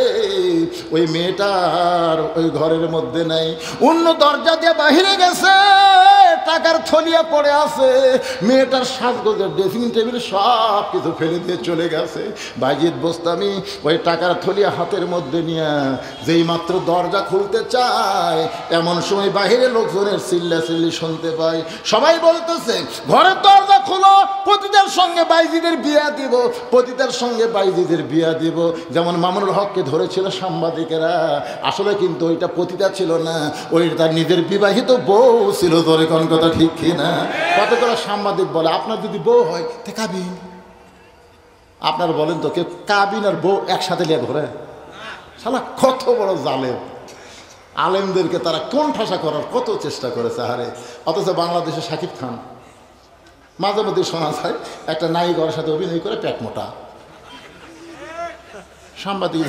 ওই মেয়েটার ওই ঘরের মধ্যে নাই, অন্য দরজা দিয়ে বাহিরে গেছে, টাকার থলিয়া পড়ে আছে, মেয়েটার সাজগোজের ড্রেসিং টেবিল সব কিছু ফেলে দিয়ে চলে গেছে। বাইজিদ বোস্তামি ওই টাকার থলিয়া হাতের মধ্যে নিয়ে যেই মাত্র দরজা খুলতে চায়, এমন সময় বাহিরে লোকজনের চিল্লাচিল্লি শুনতে পায়। সবাই বলতেছে, ঘরের দরজা খুলো, পতিতার সঙ্গে বাইজিদের বিয়া দিব, পতিতার সঙ্গে বাইজিদের বিয়া দিব। যেমন মামুনুল হককে ধরেছিল সাংবাদিকেরা, আসলে কিন্তু ওইটা পতিতা ছিল না, ওই তার নিজের বিবাহিত বউ ছিল। তোর কোন কথা ঠিক কিনা? কত করে সাংবাদিক বলে, আপনার যদি বউ হয় তে কাবিন। আপনার বলেন তো, কেউ কাবিন আর বউ একসাথে নিয়ে ঘরে? শালা কত বড় জালেম! আলেমদেরকে তারা কোন ঠাসা করার কত চেষ্টা করেছে হারে। অথচ বাংলাদেশে শাকিব খান মাঝে মধ্যে শোনা যায় একটা নায়িকার সাথে অভিনয় করে পেট মোটা। সাংবাদিক